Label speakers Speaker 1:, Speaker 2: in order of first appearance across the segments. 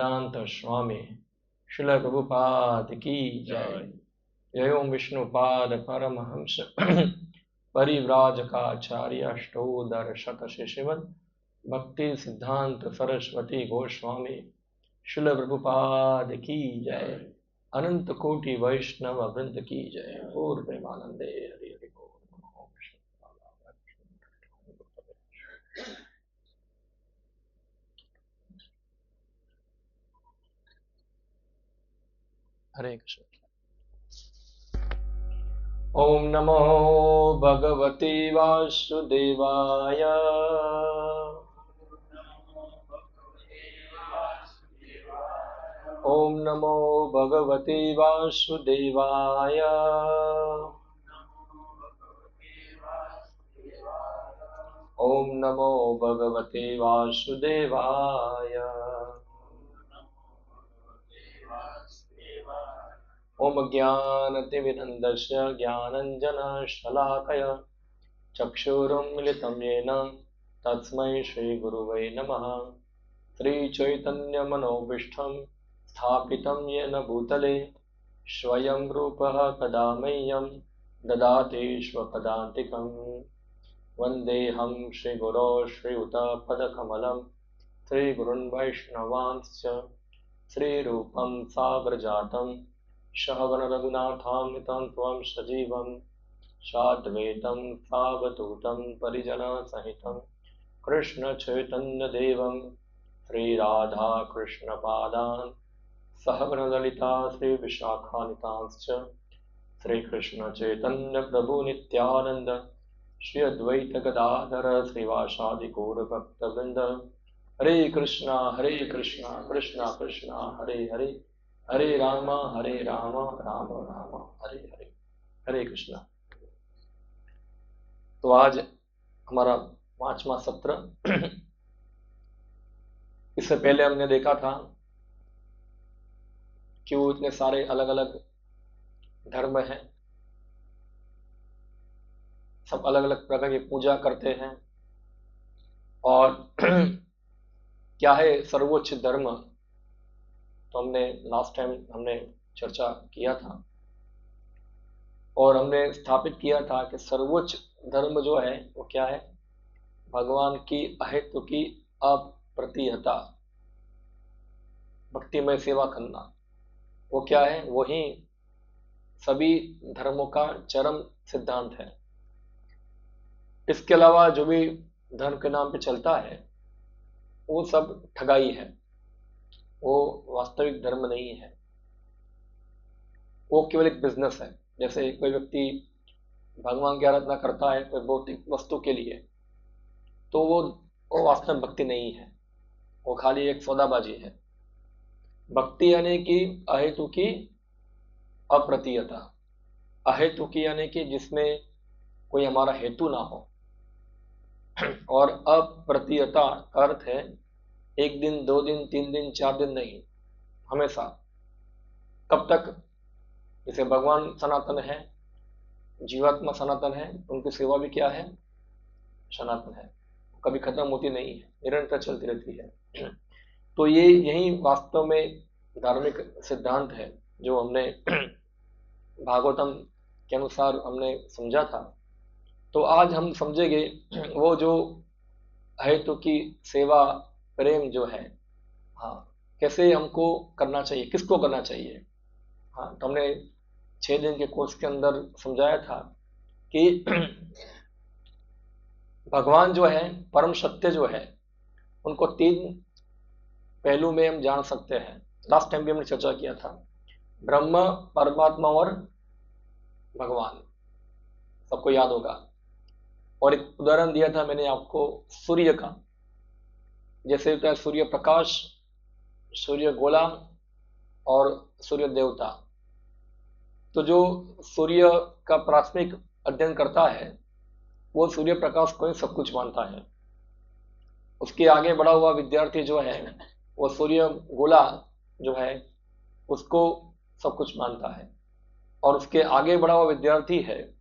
Speaker 1: वेदांत स्वामी श्रील प्रभुपाद की जय। जय ओम विष्णुपाद परमहंस परिव्राजकाचार्य अष्टोदर शत शिशिवन भक्ति सिद्धांत सरस्वती गोस्वामी श्रील प्रभुपाद की जय। अनंत कोटि वैष्णव वृंद की जय। और प्रेमानंदे हरि हरि बोल। हरे कृष्ण। ओम नमो भगवते वासुदेवाय। ओम नमो भगवते वासुदेवाय। ओम नमो भगवते वासुदेवाय। ओम ज्ञानतिमिरन्दस्य ज्ञानञ्जनशलाकया चक्षुरुन्मिलितं येन तस्मै श्रीगुरुवे नमः। श्रीचैतन्यमनोभीष्टं स्थापितं येन भूतले स्वयं रूपः कदा मह्यं ददाति स्वपदान्तिकम्। वन्देऽहं श्रीगुरो श्रीयुतपदकमलं श्रीगुरुन् वैष्णवांश्च श्रीरूपं साग्रजातं सहगण रघुनाथान्वितं त्वं सजीवं साद्वैतं सावधूतं परिजनसहितं कृष्णचैतन्यदेवं श्रीराधाकृष्णपादान् सहगण ललिता श्रीविशाखान्वितांश्च श्रीकृष्णचैतन्यप्रभुनित्यानन्द श्री अद्वैत गदाधर श्रीवासादि गौरभक्तवृंद। हरे कृष्णा कृष्णा कृष्णा हरे हरे, हरे राम राम राम हरे हरे। हरे कृष्णा। तो आज हमारा 5वां सत्र। इससे पहले हमने देखा था कि वो इतने सारे अलग अलग धर्म हैं, सब अलग अलग प्रकार की पूजा करते हैं, और क्या है सर्वोच्च धर्म। तो हमने लास्ट टाइम हमने चर्चा किया था और हमने स्थापित किया था कि सर्वोच्च धर्म जो है वो क्या है, भगवान की अहेतु की अप्रतिहता भक्तिमय सेवा करना। वो क्या है, वही सभी धर्मों का चरम सिद्धांत है। इसके अलावा जो भी धर्म के नाम पे चलता है वो सब ठगाई है, वो वास्तविक धर्म नहीं है, वो केवल एक बिजनेस है। जैसे कोई व्यक्ति भगवान की आराधना करता है कोई भौतिक वस्तु के लिए, तो वो वास्तव में भक्ति नहीं है, वो खाली एक सौदाबाजी है। भक्ति यानी कि अहेतु की अप्रतिहता। अहेतु की यानी कि जिसमें कोई हमारा हेतु ना हो, और अप्रतिहता का अर्थ है 1 दिन 2 दिन 3 दिन 4 दिन नहीं, हमेशा। कब तक? जैसे भगवान सनातन है, जीवात्मा सनातन है, उनकी सेवा भी क्या है, सनातन है, कभी खत्म होती नहीं है, निरंतर चलती रहती है। तो ये यही वास्तव में धार्मिक सिद्धांत है जो हमने भागवतम के अनुसार हमने समझा था। तो आज हम समझेंगे वो जो हेतु की सेवा प्रेम जो है, हाँ, कैसे हमको करना चाहिए, किसको करना चाहिए। हाँ, तो हमने 6 दिन के कोर्स के अंदर समझाया था कि भगवान जो है, परम सत्य जो है, उनको 3 पहलू में हम जान सकते हैं। लास्ट टाइम भी हमने चर्चा किया था, ब्रह्म, परमात्मा और भगवान, सबको याद होगा। और एक उदाहरण दिया था मैंने आपको सूर्य का, जैसे होता है सूर्य प्रकाश, सूर्य गोला और सूर्य देवता। तो जो सूर्य का प्राथमिक अध्ययन करता है वो सूर्य प्रकाश को ही सब कुछ मानता है। उसके आगे बढ़ा हुआ विद्यार्थी जो है वो सूर्य गोला जो है उसको सब कुछ मानता है, और उसके आगे बढ़ा हुआ विद्यार्थी है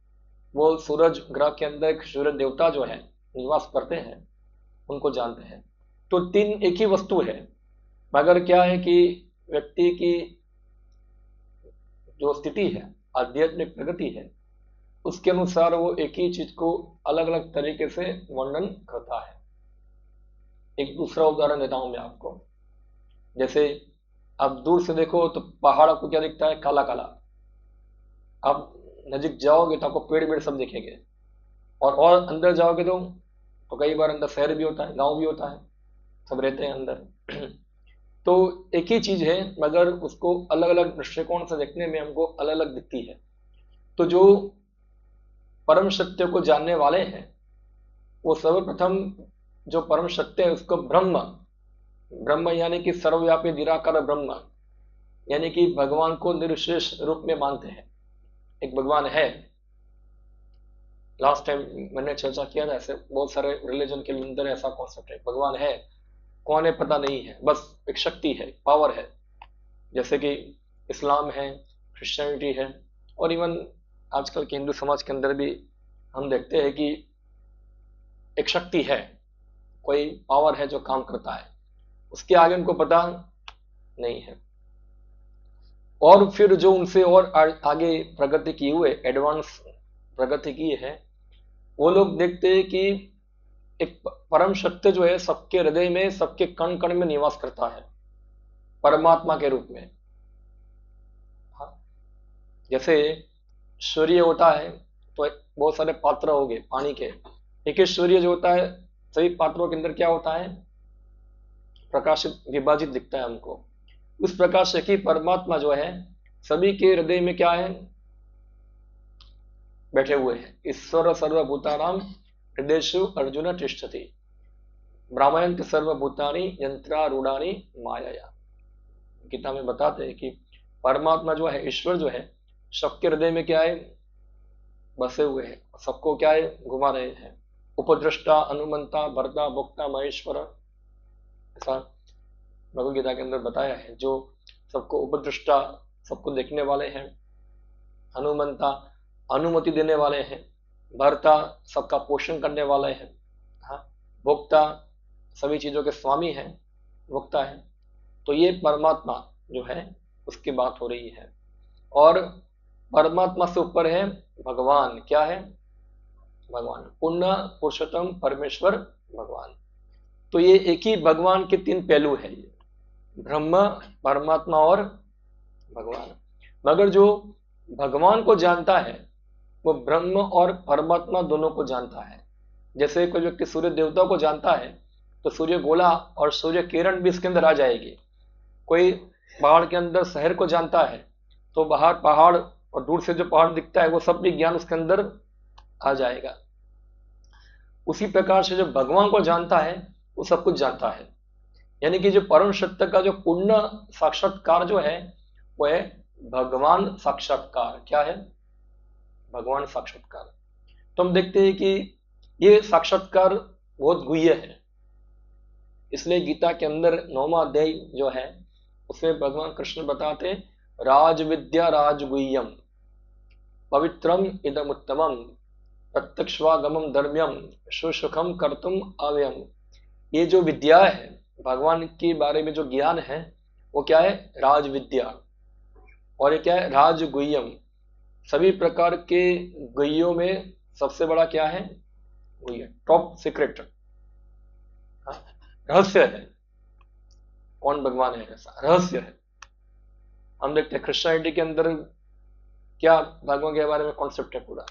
Speaker 1: वो सूरज ग्रह के अंदर एक सूर्य देवता जो है निवास करते हैं, उनको जानते हैं। तो 3 एक ही वस्तु है, मगर क्या है कि व्यक्ति की जो स्थिति है, आध्यात्मिक प्रगति है, उसके अनुसार वो एक ही चीज को अलग अलग तरीके से वर्णन करता है। एक दूसरा उदाहरण देता हूं मैं आपको। जैसे आप दूर से देखो तो पहाड़ आपको क्या दिखता है? काला काला। आप नजीक जाओगे तो आपको पेड़ वेड़ सब दिखेंगे। और अंदर जाओगे तो कई बार अंदर शहर भी होता है, गांव भी होता है, सब रहते हैं अंदर। तो एक ही चीज है मगर उसको अलग अलग दृष्टिकोण से देखने में हमको अलग अलग दिखती है। तो जो परम सत्य को जानने वाले हैं वो सर्वप्रथम जो परम सत्य है उसको ब्रह्म, ब्रह्म यानी कि सर्वव्यापी निराकार ब्रह्म, यानी कि भगवान को निर्विशेष रूप में मानते हैं। एक भगवान है। लास्ट टाइम मैंने चर्चा किया था, ऐसे बहुत सारे रिलीजन के अंदर ऐसा कॉन्सेप्ट है, भगवान है, कौन है पता नहीं है, बस एक शक्ति है, पावर है। जैसे कि इस्लाम है, क्रिश्चियनिटी है, और इवन आजकल के हिंदू समाज के अंदर भी हम देखते हैं कि एक शक्ति है, कोई पावर है जो काम करता है, उसके आगे उनको पता नहीं है। और फिर जो उनसे और आगे प्रगति की हुए, एडवांस प्रगति की है, वो लोग देखते हैं कि एक परम सत्य जो है सबके हृदय में, सबके कण कण में निवास करता है, परमात्मा के रूप में। हाँ, जैसे सूर्य होता है तो बहुत सारे पात्र हो गए पानी के, एक सूर्य जो होता है सभी पात्रों के अंदर क्या होता है? प्रकाश विभाजित दिखता है हमको। उस प्रकार से कि परमात्मा जो है सभी के हृदय में क्या है? बैठे हुए हैं। ईश्वर सर्वभूतानाम हृदयेषु अर्जुन तिष्ठति ब्राह्मयंत सर्वभूतानि यंत्रारूढ़ानि माया। गीता में बताते हैं कि परमात्मा जो है, ईश्वर जो है, सबके हृदय में क्या है? बसे हुए हैं, सबको क्या है? घुमा रहे हैं। उपद्रष्टा, अनुमंता, भर्ता, भोक्ता, महेश्वर, ऐसा भगवद गीता के अंदर बताया है। जो सबको उपद्रष्टा, सबको देखने वाले हैं, अनुमंता अनुमति देने वाले हैं, भर्ता सबका पोषण करने वाले हैं, हाँ, भोक्ता सभी चीजों के स्वामी हैं, भोक्ता है। तो ये परमात्मा जो है उसकी बात हो रही है। और परमात्मा से ऊपर है भगवान। क्या है? भगवान, पूर्ण पुरुषोत्तम परमेश्वर भगवान। तो ये एक ही भगवान के तीन पहलू है, ये ब्रह्म, परमात्मा और भगवान। मगर जो भगवान को जानता है वो ब्रह्म और परमात्मा दोनों को जानता है। जैसे कोई व्यक्ति सूर्य देवता को जानता है तो सूर्य गोला और सूर्य किरण भी इसके अंदर आ जाएगी। कोई पहाड़ के अंदर शहर को जानता है तो बाहर पहाड़ और दूर से जो पहाड़ दिखता है वो सब भी ज्ञान उसके अंदर आ जाएगा। उसी प्रकार से जो भगवान को जानता है वो सब कुछ जानता है। यानी कि जो परम सत्य का जो पूर्ण साक्षात्कार जो है वो है भगवान साक्षात्कार। क्या है? भगवान साक्षात्कार। तो हम देखते हैं कि ये साक्षात्कार बहुत गुह्य है। इसलिए गीता के अंदर 9वां अध्याय जो है उसमें भगवान कृष्ण बताते राज विद्या राजगुह्यम पवित्रम इदम उत्तमम प्रत्यक्षवागमम धर्म्यम सुसुखम कर्तुम अव्ययम। ये जो विद्या है, भगवान के बारे में जो ज्ञान है, वो क्या है? राज विद्या। और ये क्या है? राजगुह्यम। सभी प्रकार के गुह्यों में सबसे बड़ा क्या है? गुह्य, टॉप सीक्रेट, रहस्य है। कौन भगवान है? ऐसा रहस्य है। हम देखते हैं क्रिश्चियनिटी के अंदर क्या भगवान के बारे में कॉन्सेप्ट है पूरा।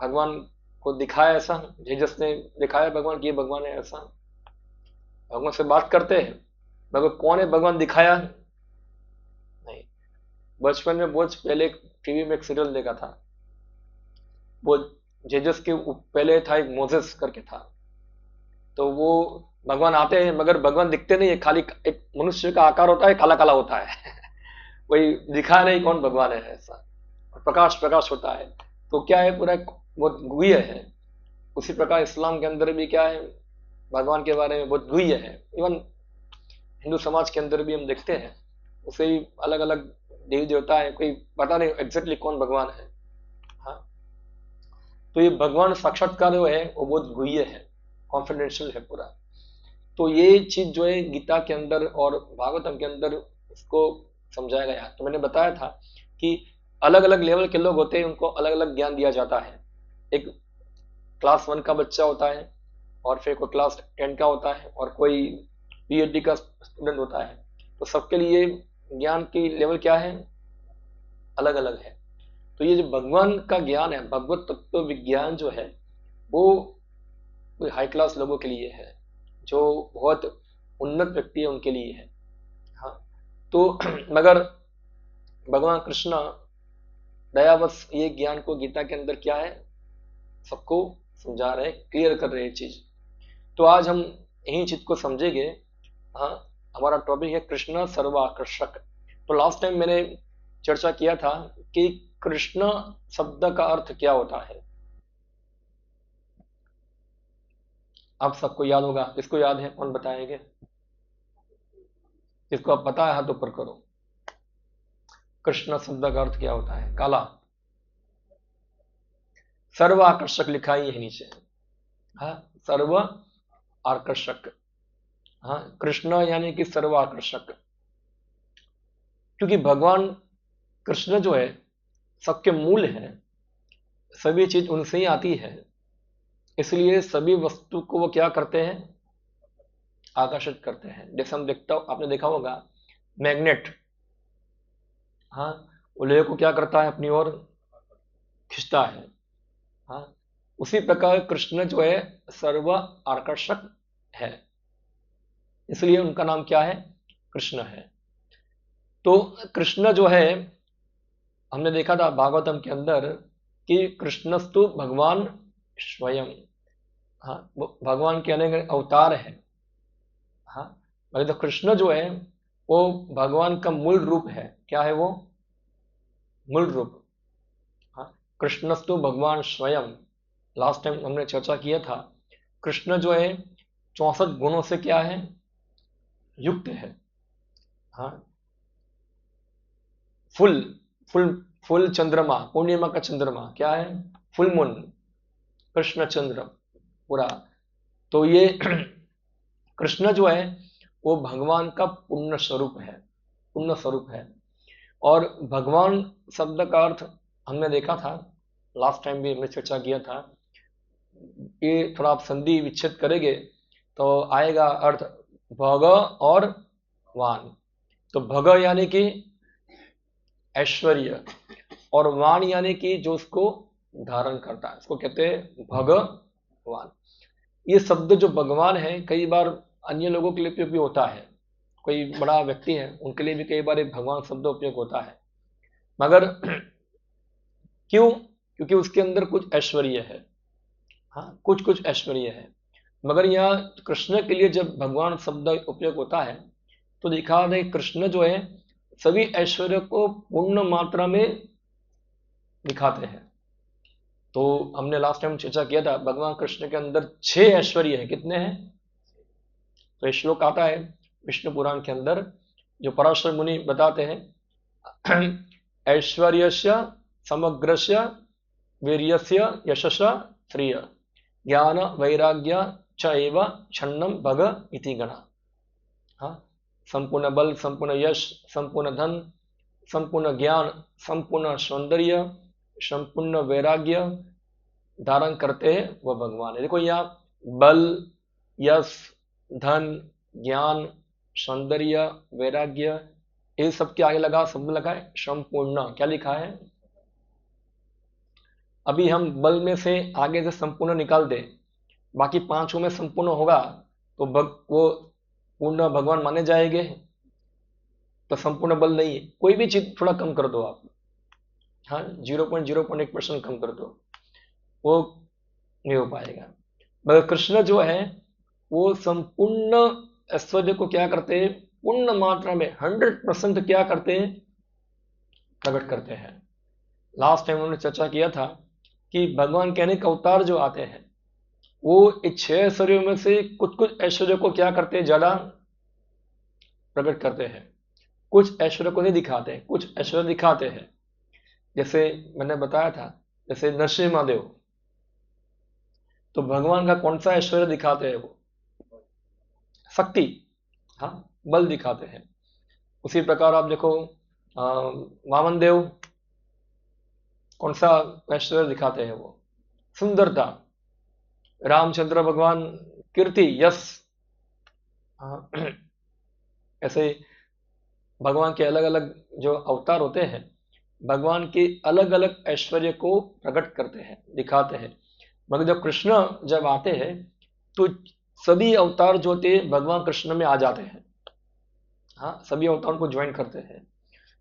Speaker 1: भगवान को दिखाया ऐसा, जीसस ने दिखाया भगवान की ये भगवान है ऐसा। भगवान से बात करते हैं मगर कौन है भगवान दिखाया नहीं। बचपन में बहुत पहले टीवी में एक सीरियल देखा था, वो जीसस के पहले था एक मोसेस करके था। तो वो भगवान आते हैं मगर भगवान दिखते नहीं है, खाली एक मनुष्य का आकार होता है, काला काला होता है। वही दिखा नहीं कौन भगवान है ऐसा। प्रकाश प्रकाश होता है। तो क्या है? पूरा बहुत गुह्य है। उसी प्रकार इस्लाम के अंदर भी क्या है? भगवान के बारे में बहुत गुह्य है। इवन हिंदू समाज के अंदर भी हम देखते हैं उसे ही अलग अलग देवी देवता है, कोई पता नहीं एग्जैक्टली कौन भगवान है। हाँ, तो ये भगवान साक्षात्कार जो है वो बहुत गुह्य है, कॉन्फिडेंशियल है पूरा। तो ये चीज जो है गीता के अंदर और भागवतम के अंदर इसको समझाया गया। तो मैंने बताया था कि अलग अलग लेवल के लोग होते हैं, उनको अलग अलग ज्ञान दिया जाता है। एक क्लास 1 का बच्चा होता है, और फिर कोई क्लास 10 का होता है, और कोई PhD का स्टूडेंट होता है। तो सबके लिए ज्ञान की लेवल क्या है, अलग अलग है। तो ये जो भगवान का ज्ञान है, भगवत तत्व विज्ञान जो है, वो कोई हाई क्लास लोगों के लिए है, जो बहुत उन्नत व्यक्ति है उनके लिए है। हाँ, तो मगर भगवान कृष्ण दयावश ये ज्ञान को गीता के अंदर क्या है, सबको समझा रहे, क्लियर कर रहे चीज। तो आज हम यही चीज को समझेंगे। हाँ, हमारा टॉपिक है कृष्ण सर्वाकर्षक। तो लास्ट टाइम मैंने चर्चा किया था कि कृष्ण शब्द का अर्थ क्या होता है। आप सबको याद होगा, किसको याद है, कौन बताएंगे? किसको आप पता है, हाथ ऊपर करो। कृष्ण शब्द का अर्थ क्या होता है? काला, सर्व आकर्षक लिखा ही है नीचे। हाँ, सर्व आकर्षक। हाँ, कृष्ण यानी कि सर्व आकर्षक, क्योंकि भगवान कृष्ण जो है सबके मूल है, सभी चीज उनसे ही आती है, इसलिए सभी वस्तु को वो क्या करते हैं, आकर्षित करते हैं। जैसे हम देखता, आपने देखा होगा मैग्नेट, हाँ, वो लोहे को क्या करता है, अपनी ओर खींचता है। हाँ, उसी प्रकार कृष्ण जो है सर्व आकर्षक है, इसलिए उनका नाम क्या है, कृष्ण है। तो कृष्ण जो है, हमने देखा था भागवतम के अंदर कि कृष्णस्तु भगवान स्वयं। हाँ, भगवान के अनेक अवतार है। हाँ, मगर तो कृष्ण जो है वो भगवान का मूल रूप है। क्या है वो? मूल रूप। हाँ, कृष्णस्तु भगवान स्वयं। लास्ट टाइम हमने चर्चा किया था, कृष्ण जो है 64 गुणों से क्या है, युक्त है। हाँ, फुल फुल फुल चंद्रमा, पूर्णिमा का चंद्रमा क्या है, फुल मून, कृष्ण चंद्र पूरा। तो ये कृष्ण जो है वो भगवान का पूर्ण स्वरूप है, पूर्ण स्वरूप है। और भगवान शब्द का अर्थ हमने देखा था, लास्ट टाइम भी हमने चर्चा किया था। ये थोड़ा आप संधि विच्छेद करेंगे तो आएगा अर्थ भग और वान। तो भग यानी कि ऐश्वर्य, और वान यानी कि जो उसको धारण करता है, इसको कहते हैं भगवान। ये शब्द जो भगवान है कई बार अन्य लोगों के लिए उपयोग भी होता है, कोई बड़ा व्यक्ति है उनके लिए भी कई बार भगवान शब्द उपयोग होता है। मगर क्यों? क्योंकि उसके अंदर कुछ ऐश्वर्य है। हाँ, कुछ कुछ ऐश्वर्य है। मगर यहाँ कृष्ण के लिए जब भगवान शब्द उपयोग होता है तो दिखा दे कृष्ण जो है सभी ऐश्वर्य को पूर्ण मात्रा में दिखाते हैं। तो हमने लास्ट टाइम चर्चा किया था भगवान कृष्ण के अंदर 6 ऐश्वर्य है। कितने हैं? तो ये श्लोक आता है विष्णु पुराण के अंदर, जो पराशर मुनि बताते हैं ऐश्वर्यस्य समग्रस्य वीर्यस्य यशस्य श्रिय ज्ञान वैराग्य च एव छन्नम भग इति गणा। हाँ, संपूर्ण बल, संपूर्ण यश, संपूर्ण धन, संपूर्ण ज्ञान, संपूर्ण सौंदर्य, संपूर्ण वैराग्य धारण करते हैं वह भगवान है। देखो यहाँ बल, यश, धन, ज्ञान, सौंदर्य, वैराग्य, ये सबके आगे लगा शब्द लगा है संपूर्ण। क्या लिखा है? अभी हम बल में से आगे से संपूर्ण निकाल दें, बाकी 5 में संपूर्ण होगा तो वो पूर्ण भगवान माने जाएंगे? तो संपूर्ण बल नहीं है। कोई भी चीज थोड़ा कम कर दो आप, हाँ, 0.01% कम कर दो, वो नहीं हो पाएगा। मगर कृष्ण जो है वो संपूर्ण ऐश्वर्य को क्या करते हैं, पूर्ण मात्रा में 100% क्या करते हैं, प्रकट करते हैं। लास्ट टाइम हमने चर्चा किया था कि भगवान के अनेक अवतार जो आते हैं वो इस 6 ऐश्वर्यों में से कुछ कुछ ऐश्वर्य को क्या करते हैं, ज्यादा प्रकट करते हैं। कुछ ऐश्वर्य को नहीं दिखाते हैं, कुछ ऐश्वर्य दिखाते हैं। जैसे मैंने बताया था, जैसे नरसिंह महादेव, तो भगवान का कौन सा ऐश्वर्य दिखाते हैं? वो शक्ति, हाँ, बल दिखाते हैं। उसी प्रकार आप देखो वामन देव कौन सा ऐश्वर्य दिखाते हैं? वो सुंदरता। रामचंद्र भगवान कीर्ति, यश। हाँ, ऐसे भगवान के अलग अलग जो अवतार होते हैं, भगवान के अलग अलग ऐश्वर्य को प्रकट करते हैं, दिखाते हैं। मगर जब कृष्ण जब आते हैं तो सभी अवतार जो थे भगवान कृष्ण में आ जाते हैं। हाँ, सभी अवतारों को ज्वाइन करते हैं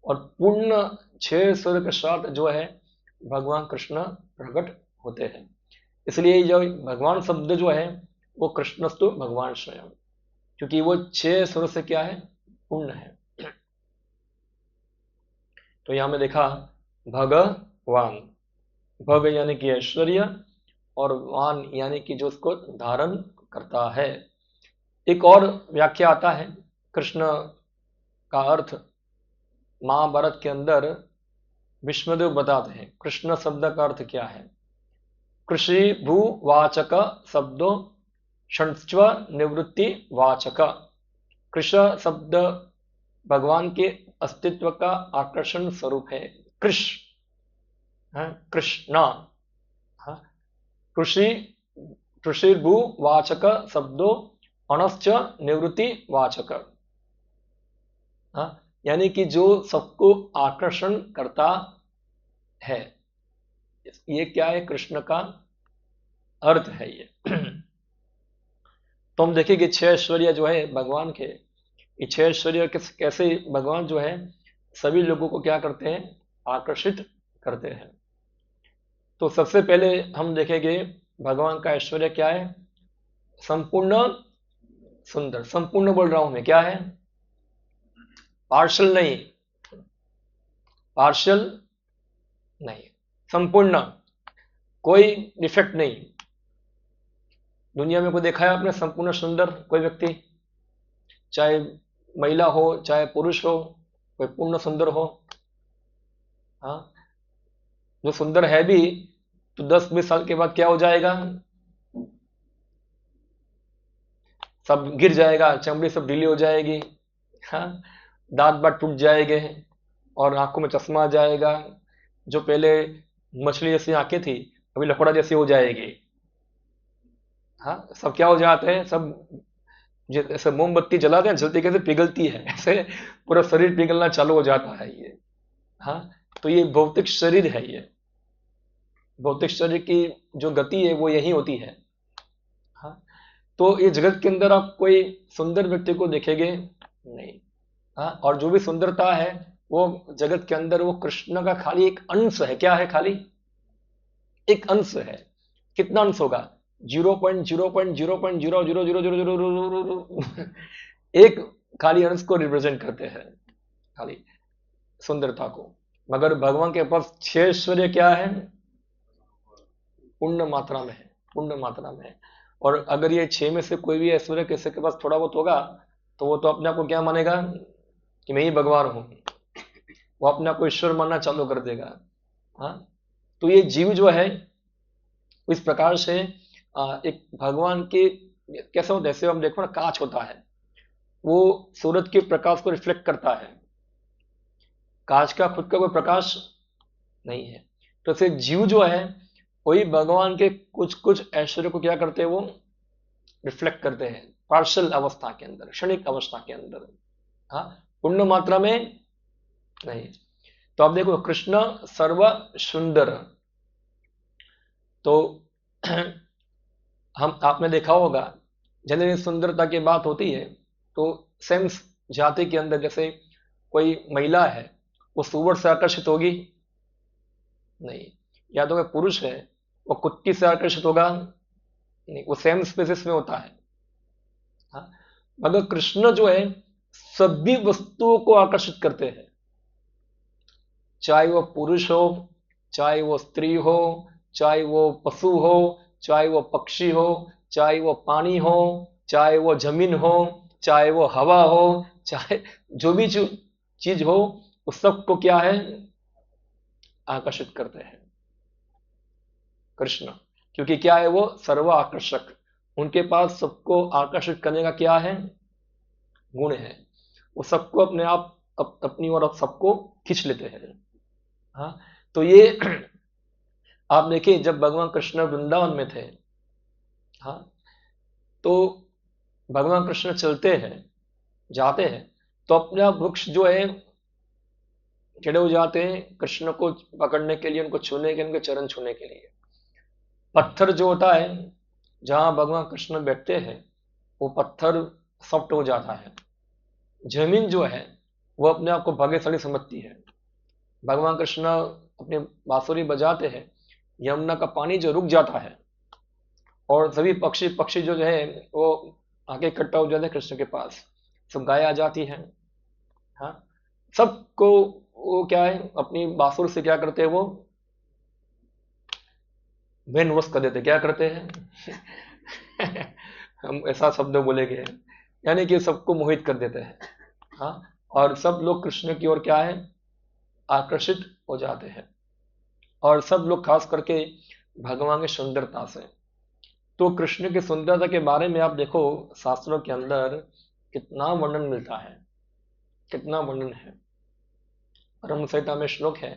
Speaker 1: और पूर्ण 6 सूर्य के साथ जो है भगवान कृष्ण प्रकट होते हैं। इसलिए जो भगवान शब्द जो है वो कृष्णस्तु भगवान स्वयं, क्योंकि वो 6 सूर्य से क्या है? पूर्ण है। तो यहां में देखा भगवान, भग यानी कि ऐश्वर्य और वान यानी कि जो उसको धारण करता है। एक और व्याख्या आता है कृष्ण का अर्थ, महाभारत के अंदर विष्णुदेव बताते हैं कृष्ण शब्द का अर्थ क्या है। कृषि भूवाचक शब्दों षण्स्व निवृत्ति वाचक। कृष्ण शब्द भगवान के अस्तित्व का आकर्षण स्वरूप है। कृष्ण, कृषि कृषि भूवाचक शब्दों अणश्च निवृत्ति वाचक, यानी कि जो सबको आकर्षण करता है। ये क्या है? कृष्ण का अर्थ है ये। तो हम देखेंगे 6 ऐश्वर्य जो है भगवान के, ये 6 ऐश्वर्य कैसे भगवान जो है सभी लोगों को क्या करते हैं? आकर्षित करते हैं। तो सबसे पहले हम देखेंगे भगवान का ऐश्वर्य क्या है? संपूर्ण सुंदर। संपूर्ण बोल रहा हूं मैं, क्या है? पार्शल नहीं, पार्शल नहीं, संपूर्ण, कोई डिफेक्ट नहीं। दुनिया में कोई देखा है आपने संपूर्ण सुंदर कोई व्यक्ति? चाहे महिला हो चाहे पुरुष हो, कोई पूर्ण सुंदर हो? हाँ, जो सुंदर है भी तो 10-20 साल के बाद क्या हो जाएगा? सब गिर जाएगा, चमड़ी सब ढीली हो जाएगी, हाँ, दांत बात टूट जाएंगे और आंखों में चश्मा आ जाएगा। जो पहले मछली जैसी आंखें थी अभी लकड़ा जैसी हो जाएगी। हाँ, सब क्या हो जाते हैं? सब जैसे मोमबत्ती जलाते हैं, जलती कैसे पिघलती है, ऐसे पूरा शरीर पिघलना चालू हो जाता है ये। हाँ, तो ये भौतिक शरीर है। ये भौतिक शरीर की जो गति है वो यही होती है। हाँ, तो ये जगत के अंदर आप कोई सुंदर व्यक्ति को देखेंगे नहीं। हाँ, और जो भी सुंदरता है वो जगत के अंदर वो कृष्ण का खाली एक अंश है। क्या है? खाली एक अंश है। कितना अंश होगा? 0.0.0.00000 एक खाली अंश को रिप्रेजेंट करते हैं, खाली सुंदरता को। मगर भगवान के पास 6 ऐश्वर्य क्या है? पूर्ण मात्रा में है, पूर्ण मात्रा में है। और अगर ये 6 में से कोई भी ऐश्वर्य किसी के पास थोड़ा बहुत होगा तो वो तो अपने आप को क्या मानेगा? कि मैं ही भगवान हूं। वो अपने आप को ईश्वर मानना चालू कर देगा। हाँ, तो ये जीव जो है इस प्रकार से एक भगवान के कैसे होता है? जैसे हम देखो ना, कांच होता है, वो सूरज के प्रकाश को रिफ्लेक्ट करता है। कांच का खुद का कोई प्रकाश नहीं है। तो ऐसे जीव जो है वही भगवान के कुछ कुछ ऐश्वर्य को क्या करते हैं? वो रिफ्लेक्ट करते हैं पार्शल अवस्था के अंदर, क्षणिक अवस्था के अंदर। हाँ, पूर्ण मात्रा में नहीं। तो आप देखो कृष्ण सर्व सुंदर, तो हम आपने देखा होगा जनरली सुंदरता की बात होती है तो सेम जाति के अंदर जैसे कोई महिला है वो सुअर से आकर्षित होगी नहीं, या तो कोई पुरुष है वो कुत्ती से आकर्षित होगा नहीं, वो सेम स्पेसिस में होता है। हाँ, मगर कृष्ण जो है सभी वस्तुओं को आकर्षित करते हैं, चाहे वो पुरुष हो, चाहे वो स्त्री हो, चाहे वो पशु हो, चाहे वो पक्षी हो, चाहे वो पानी हो, चाहे वो जमीन हो, चाहे वो हवा हो, चाहे जो भी चीज हो, उस सबको क्या है? आकर्षित करते हैं कृष्ण। क्योंकि क्या है? वो सर्व आकर्षक, उनके पास सबको आकर्षित करने का क्या है? गुण है, वो सबको अपने आप अपनी ओर सबको खींच लेते हैं। हाँ, तो ये आप देखिए जब भगवान कृष्ण वृंदावन में थे, हाँ, तो भगवान कृष्ण चलते हैं, जाते हैं, तो अपने आप वृक्ष जो है खड़े हो जाते हैं कृष्ण को पकड़ने के लिए, उनको छूने के, उनके चरण छूने के लिए। पत्थर जो होता है जहां भगवान कृष्ण बैठते हैं, वो पत्थर सॉफ्ट हो जाता है। जमीन जो है वो अपने आप को भाग्यशाली समझती है। भगवान कृष्ण अपनी बांसुरी बजाते हैं, यमुना का पानी जो रुक जाता है, और सभी पक्षी पक्षी जो है वो आके इकट्ठा हो जाते हैं कृष्ण के पास, सब गाय आ जाती हैं। हाँ, सबको वो क्या है अपनी बांसुर से क्या करते हैं, वो वेन वश कर देते, क्या करते हैं हम ऐसा शब्द बोलेंगे, यानी कि सबको मोहित कर देते हैं। हाँ, और सब लोग कृष्ण की ओर क्या है आकर्षित हो जाते हैं, और सब लोग खास करके भगवान की सुंदरता से। तो कृष्ण की सुंदरता के बारे में आप देखो शास्त्रों के अंदर कितना वर्णन मिलता है, कितना वर्णन है। परम संहिता में श्लोक है,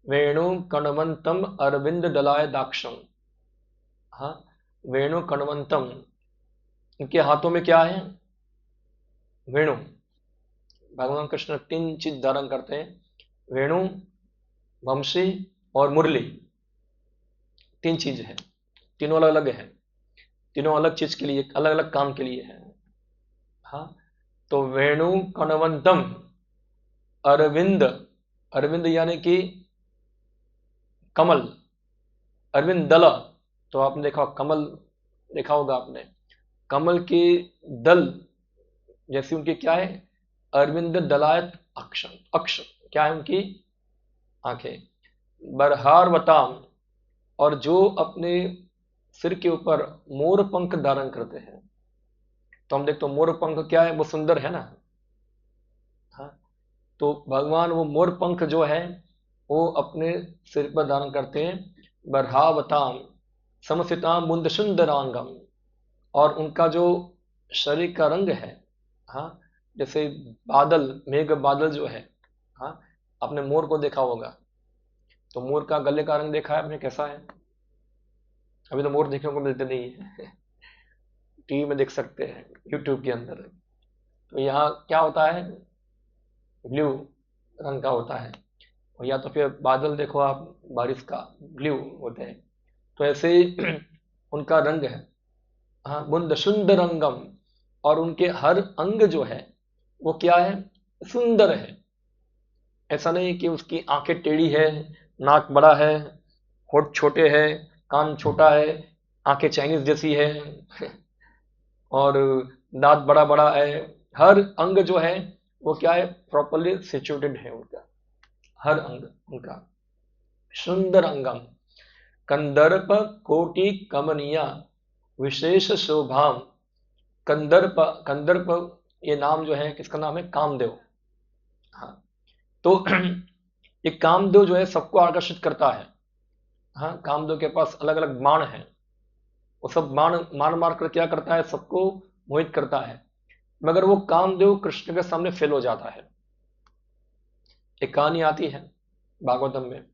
Speaker 1: वेणु कणवंतम अरविंद दलाय दाक्षम। हाँ, वेणु कणवंतम, इनके हाथों में क्या है, वेणु। भगवान कृष्ण तीन चीज धारण करते हैं, वेणु, वंशी और मुरली। तीन चीज है, तीनों अलग अलग है, तीनों अलग चीज के लिए, अलग अलग काम के लिए है। हाँ, तो वेणु कणवंतम, अरविंद, अरविंद यानी कि कमल, अरविंद दल, तो आपने देखा कमल, देखा होगा आपने, कमल के दल जैसी उनकी क्या है, अरविंद दलायत अक्ष, अक्ष क्या है उनकी आंखें। बरहारवताम, और जो अपने सिर के ऊपर मोर पंख धारण करते हैं, तो हम देखते तो मोर पंख क्या है, वो सुंदर है ना। हाँ, तो भगवान वो मोर पंख जो है वो अपने सिर पर धारण करते हैं। बरहावताम समसिताम मुंद सुंदरांगम, और उनका जो शरीर का रंग है, हाँ, जैसे बादल, मेघ बादल जो है, हाँ, आपने मोर को देखा होगा, तो मोर का गले का रंग देखा है आपने कैसा है, अभी तो मोर देखने को मिलते नहीं है टीवी में देख सकते हैं, यूट्यूब के अंदर। तो यहाँ क्या होता है, ब्लू रंग का होता है, और या तो फिर बादल देखो आप, बारिश का ब्लू होते हैं, तो ऐसे ही उनका रंग है। हाँ, बुंद सुंदर अंगम, और उनके हर अंग जो है वो क्या है, सुंदर है। ऐसा नहीं कि उसकी आंखें टेढ़ी है, नाक बड़ा है, होठ छोटे है, कान छोटा है, आंखें चाइनीज जैसी है और दांत बड़ा बड़ा है। हर अंग जो है वो क्या है, प्रॉपरली सिचुएटेड है उनका, हर अंग उनका सुंदर अंगम। कंदर्प कोटि कमनिया विशेष शोभाम। कंदर्प, कंदर्प ये नाम जो है किसका नाम है, कामदेव। हाँ, तो ये कामदेव जो है सबको आकर्षित करता है। हाँ, कामदेव के पास अलग अलग बाण हैं, वो सब बाण मार मार कर क्या करता है, सबको मोहित करता है। मगर वो कामदेव कृष्ण के सामने फेल हो जाता है। एक कहानी आती है भागवतम में,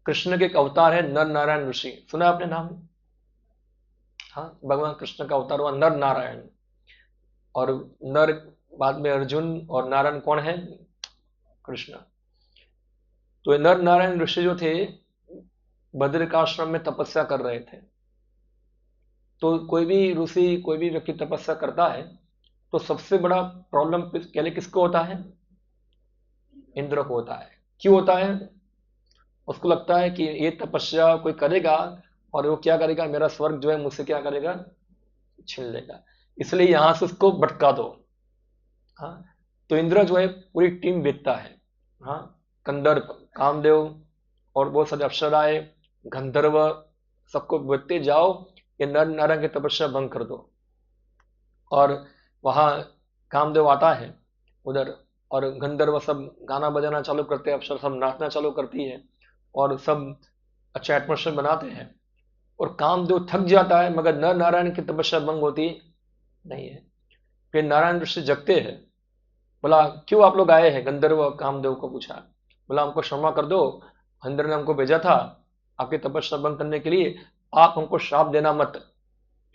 Speaker 1: कृष्ण के एक अवतार है नर नारायण ऋषि, सुना आपने नाम। हाँ, भगवान कृष्ण का अवतार हुआ नर नारायण, और नर बाद में अर्जुन, और नारायण कौन है, कृष्ण। तो ये नर नारायण ऋषि जो थे बद्रिकाश्रम में तपस्या कर रहे थे। तो कोई भी ऋषि, कोई भी व्यक्ति तपस्या करता है तो सबसे बड़ा प्रॉब्लम पहले किसको होता है, इंद्र को होता है। क्यों होता है, उसको लगता है कि ये तपस्या कोई करेगा और वो क्या करेगा, मेरा स्वर्ग जो है मुझसे क्या करेगा, छीन लेगा, इसलिए यहां से उसको भटका दो। हाँ, तो इंद्र जो है पूरी टीम भेजता है। हाँ, कंदर्प, कामदेव और वो सब अप्सराएं, गंधर्व, सबको भेजते जाओ, ये नर नारायण की तपस्या भंग कर दो। और वहां कामदेव आता है उधर, और गंधर्व सब गाना बजाना चालू करते हैं, अप्सरा सब नाचना चालू करती है, और सब अच्छा एटमोसफेयर बनाते हैं। और कामदेव थक जाता है, मगर नर नारायण की तपस्या भंग होती नहीं है। फिर नारायण ऋषि जगते हैं, बोला क्यों आप लोग आए हैं? गंधर्व कामदेव को पूछा। बोला हमको क्षमा कर दो, इंद्र ने हमको भेजा था आपकी तपस्या भंग करने के लिए, आप हमको श्राप देना मत।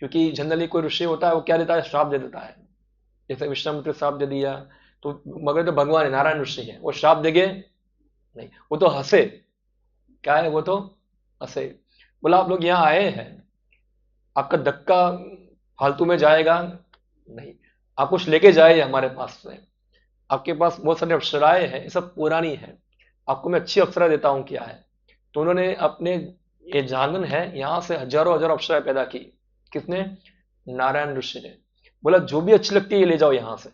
Speaker 1: क्योंकि जनरली कोई ऋषि होता है वो क्या देता है, श्राप दे देता है। जैसे विश्वामित्र श्राप दे दिया, तो मगर तो भगवान है, नारायण ऋषि है, वो श्राप देंगे नहीं, वो तो हंसे। क्या है वो तो हंसे। बोला आप लोग यहाँ आए हैं, आपका धक्का फालतू में जाएगा नहीं, आप कुछ लेके जाए हमारे पास से। आपके पास बहुत सारी अप्सराएं हैं, ये सब पुरानी है, आपको मैं अच्छी अप्सरा देता हूँ क्या है। तो उन्होंने अपने, ये जांगन है, यहाँ से हजारों हजारों अप्सराएं पैदा की। किसने? नारायण ऋषि ने। बोला जो भी अच्छी लगती है ये ले जाओ यहाँ से।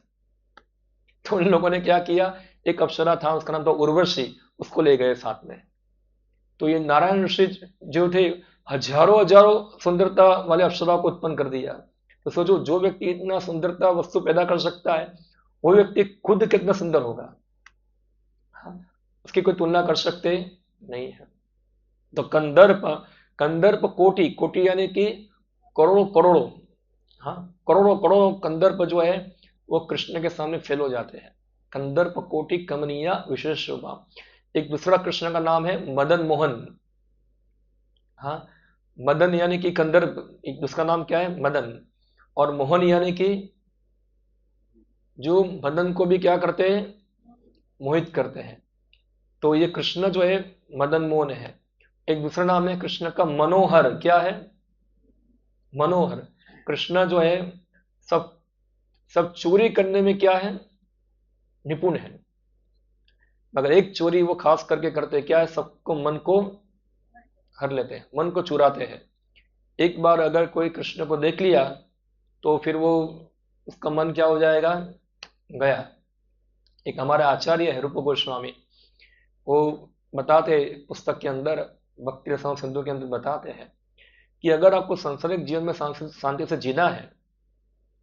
Speaker 1: तो उन लोगों ने क्या किया, एक अप्सरा था उसका नाम था उर्वशी, उसको ले गए साथ में। तो ये नारायण ऋषि जो थे, हजारों हजारों सुंदरता वाले अप्सरा को उत्पन्न कर दिया। तो सोचो, जो व्यक्ति इतना सुंदरता वस्तु पैदा कर सकता है, वो व्यक्ति खुद कितना सुंदर होगा। हाँ, उसकी कोई तुलना कर सकते नहीं है। तो कंदर्प, कंदर्प कोटि, कोटि यानी कि करोड़ों करोड़ों, हाँ, करोड़ों करोड़ों कंदर्प जो है वो कृष्ण के सामने फेल हो जाते हैं। कंदर्प कोटि कमनीय विशेष शोभा। एक दूसरा कृष्ण का नाम है मदन मोहन। हाँ, मदन यानी कि कंदर्प, एक दूसरा नाम क्या है, मदन। और मोहन यानी कि जो मदन को भी क्या करते हैं, मोहित करते हैं। तो ये कृष्ण जो है मदन मोहन है। एक दूसरा नाम है कृष्ण का मनोहर। क्या है? मनोहर। कृष्ण जो है सब सब चोरी करने में क्या है, निपुण है। मगर एक चोरी वो खास करके करते हैं, क्या है, सबको मन को हर लेते हैं, मन को चुराते हैं। एक बार अगर कोई कृष्ण को देख लिया तो फिर वो, उसका मन क्या हो जाएगा, गया। एक हमारे आचार्य है रूप गोस्वामी, वो बताते पुस्तक के अंदर, भक्ति रसायन सिंधु के अंदर बताते हैं कि अगर आपको सांसारिक जीवन में शांति से जीना है,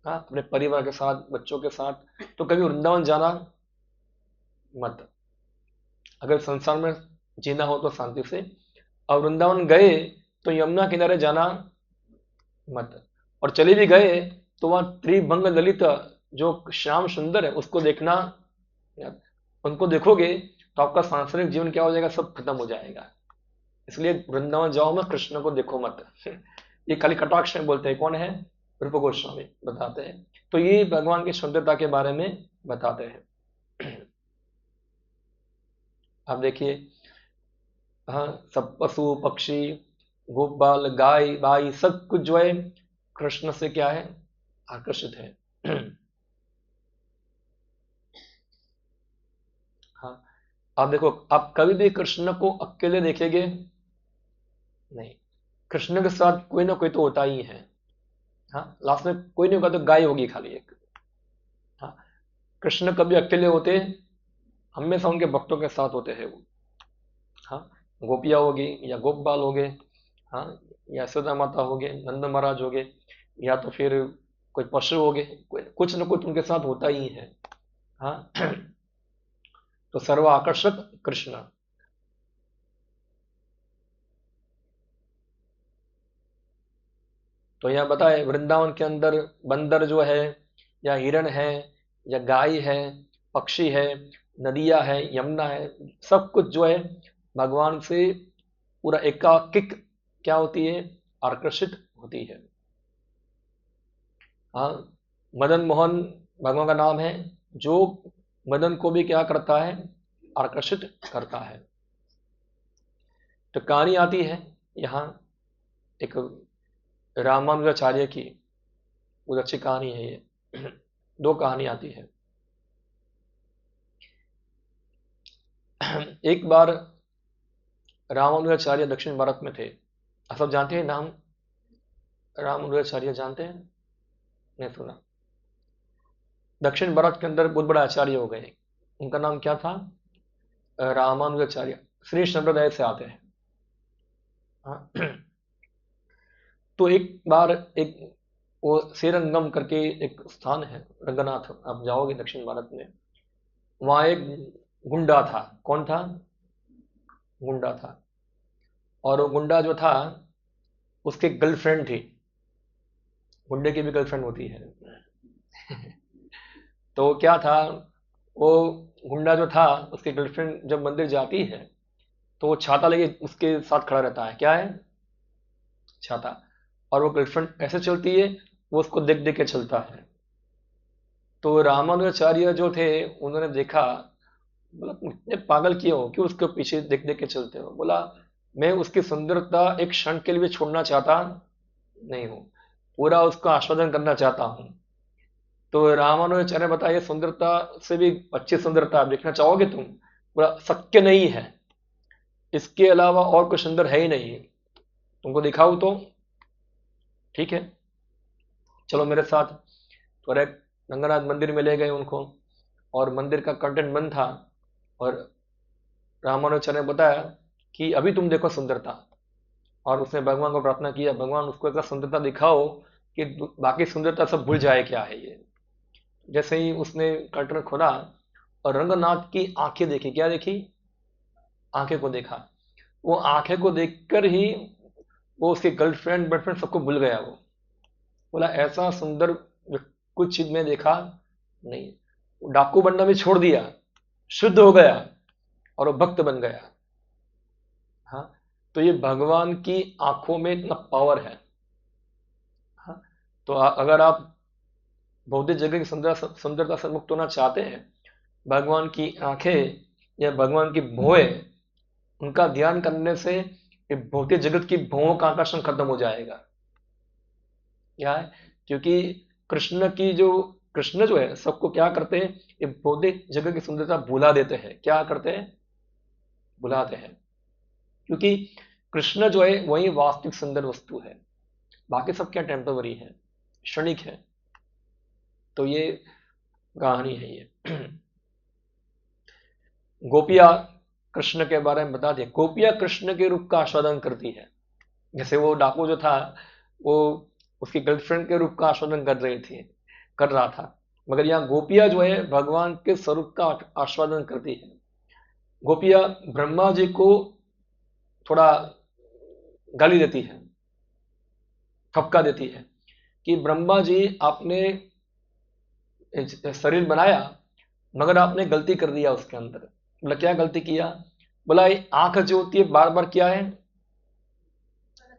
Speaker 1: हाँ, अपने परिवार के साथ, बच्चों के साथ, तो कभी वृंदावन जाना मत। अगर संसार में जीना हो तो शांति से, और वृंदावन गए तो यमुना किनारे जाना मत। और चले भी गए तो वहां त्रिभंग ललित जो श्याम सुंदर है उसको देखना, उनको देखोगे तो आपका सांसारिक जीवन क्या हो जाएगा, सब खत्म हो जाएगा। इसलिए वृंदावन जाओ मत, कृष्ण को देखो मत। ये खाली कटाक्ष में बोलते हैं। कौन है? रूप गोस्वामी बताते हैं। तो ये भगवान की सुंदरता के बारे में बताते हैं। आप देखिए, हाँ, सब पशु पक्षी, गोप बाल गाय बाई, सब कुछ जो है कृष्ण से क्या है, आकर्षित है। हाँ, आप देखो, आप कभी भी कृष्ण को अकेले देखेंगे नहीं, कृष्ण के साथ कोई ना कोई तो होता ही है। हाँ, लास्ट में कोई नहीं होगा तो गाय होगी खाली एक। हाँ, कृष्ण कभी अकेले होते, हमेशा उनके भक्तों के साथ होते हैं वो। हाँ, गोपियाँ होगी या गोप बाल हो गए, हाँ, या यशोदा माता हो गए, नंद महाराज हो गए, या तो फिर कोई पशु हो गए, कोई कुछ न कुछ उनके साथ होता ही है। हाँ। तो सर्व आकर्षक कृष्ण। तो यहाँ बताए वृंदावन के अंदर बंदर जो है, या हिरण है, या गाय है, पक्षी है, नदियां है, यमुना है, सब कुछ जो है भगवान से पूरा एकाकिक क्या होती है, आकर्षित होती है। हाँ, मदन मोहन भगवान का नाम है, जो मदन को भी क्या करता है, आकर्षित करता है। तो कहानी आती है यहाँ एक रामानुजाचार्य की, बहुत अच्छी कहानी है ये। दो कहानी आती है। एक बार रामानुजाचार्य दक्षिण भारत में थे। आप सब जानते हैं नाम, रामानुजाचार्य जानते हैं? नहीं सुना? दक्षिण भारत के अंदर बहुत बड़ा आचार्य हो गए। उनका नाम क्या था? रामानुजाचार्य। श्री संप्रदाय से आते हैं। हाँ। तो एक बार एक, वो श्रीरंगम करके एक स्थान है, रंगनाथ, आप जाओगे दक्षिण भारत में, वहां एक गुंडा था। कौन था? गुंडा था। और वो गुंडा जो था, उसकी गर्लफ्रेंड थी। गुंडे की भी गर्लफ्रेंड होती है। तो क्या था, वो गुंडा जो था, उसकी गर्लफ्रेंड जब मंदिर जाती है तो वो छाता लेके उसके साथ खड़ा रहता है। क्या है? छाता। और वो गर्लफ्रेंड ऐसे चलती है, वो उसको देख देख के चलता है। तो रामानुजाचार्य जो थे, उन्होंने देखा, बोला तुम इतने पागल क्यों हो, क्यों उसके पीछे देख देख के चलते हो? बोला मैं उसकी सुंदरता एक क्षण के लिए भी छोड़ना चाहता नहीं हूँ, पूरा उसका आस्वादन करना चाहता हूँ। तो रामानुजाचार्य ने बताया, ये सुंदरता से भी अच्छी सुंदरता आप देखना चाहोगे तुम? बोला शक्य नहीं है, इसके अलावा और कोई सुंदर है ही नहीं, तुमको दिखाऊं तो? ठीक है, चलो मेरे साथ। तो एक रंगनाथ मंदिर में ले गए उनको, और मंदिर का कंटेंट बंद था। और रामानुजाचार्य ने बताया कि अभी तुम देखो सुंदरता। और उसने भगवान को प्रार्थना किया, भगवान उसको ऐसा सुंदरता दिखाओ कि बाकी सुंदरता सब भूल जाए क्या है ये। जैसे ही उसने कर्टन खोला और रंगनाथ की आंखें देखी, क्या देखी? आंखें को देखा। वो आंखें को देखकर ही वो उसके गर्लफ्रेंड बॉयफ्रेंड सबको भूल गया। वो बोला ऐसा सुंदर कुछ चीज में देखा नहीं। वो डाकू बनना भी छोड़ दिया, शुद्ध हो गया, और वो भक्त बन गया। हाँ, तो ये भगवान की आंखों में इतना पावर है। हाँ, तो अगर आप भौतिक जगह की सुंदरता से मुक्त होना चाहते हैं, भगवान की आंखें या भगवान की भौहें, उनका ध्यान करने से ये भौतिक जगत की भौहों का आकर्षण खत्म हो जाएगा। क्या है? क्योंकि कृष्ण जो है सबको क्या करते हैं, ये भौतिक जगत की सुंदरता भुला देते हैं। क्या करते हैं? भुलाते हैं। क्योंकि कृष्ण जो है वही वास्तविक सुंदर वस्तु है, बाकी सब क्या टेम्पररी है, क्षणिक है। तो ये कहानी है ये। गोपियां कृष्ण के बारे में बता दिया। गोपियां कृष्ण के रूप का आस्वादन करती है। जैसे वो डाकू जो था, वो उसकी गर्लफ्रेंड के रूप का आस्वादन कर रहा था। मगर यहाँ गोपियां जो है भगवान के स्वरूप का आस्वादन करती है। गोपियां ब्रह्मा जी को थोड़ा गाली देती है, ठपका देती है कि ब्रह्मा जी आपने शरीर बनाया, मगर आपने गलती कर दिया उसके अंदर। बोला क्या गलती किया? बोला ये आंख जो होती है बार बार क्या है,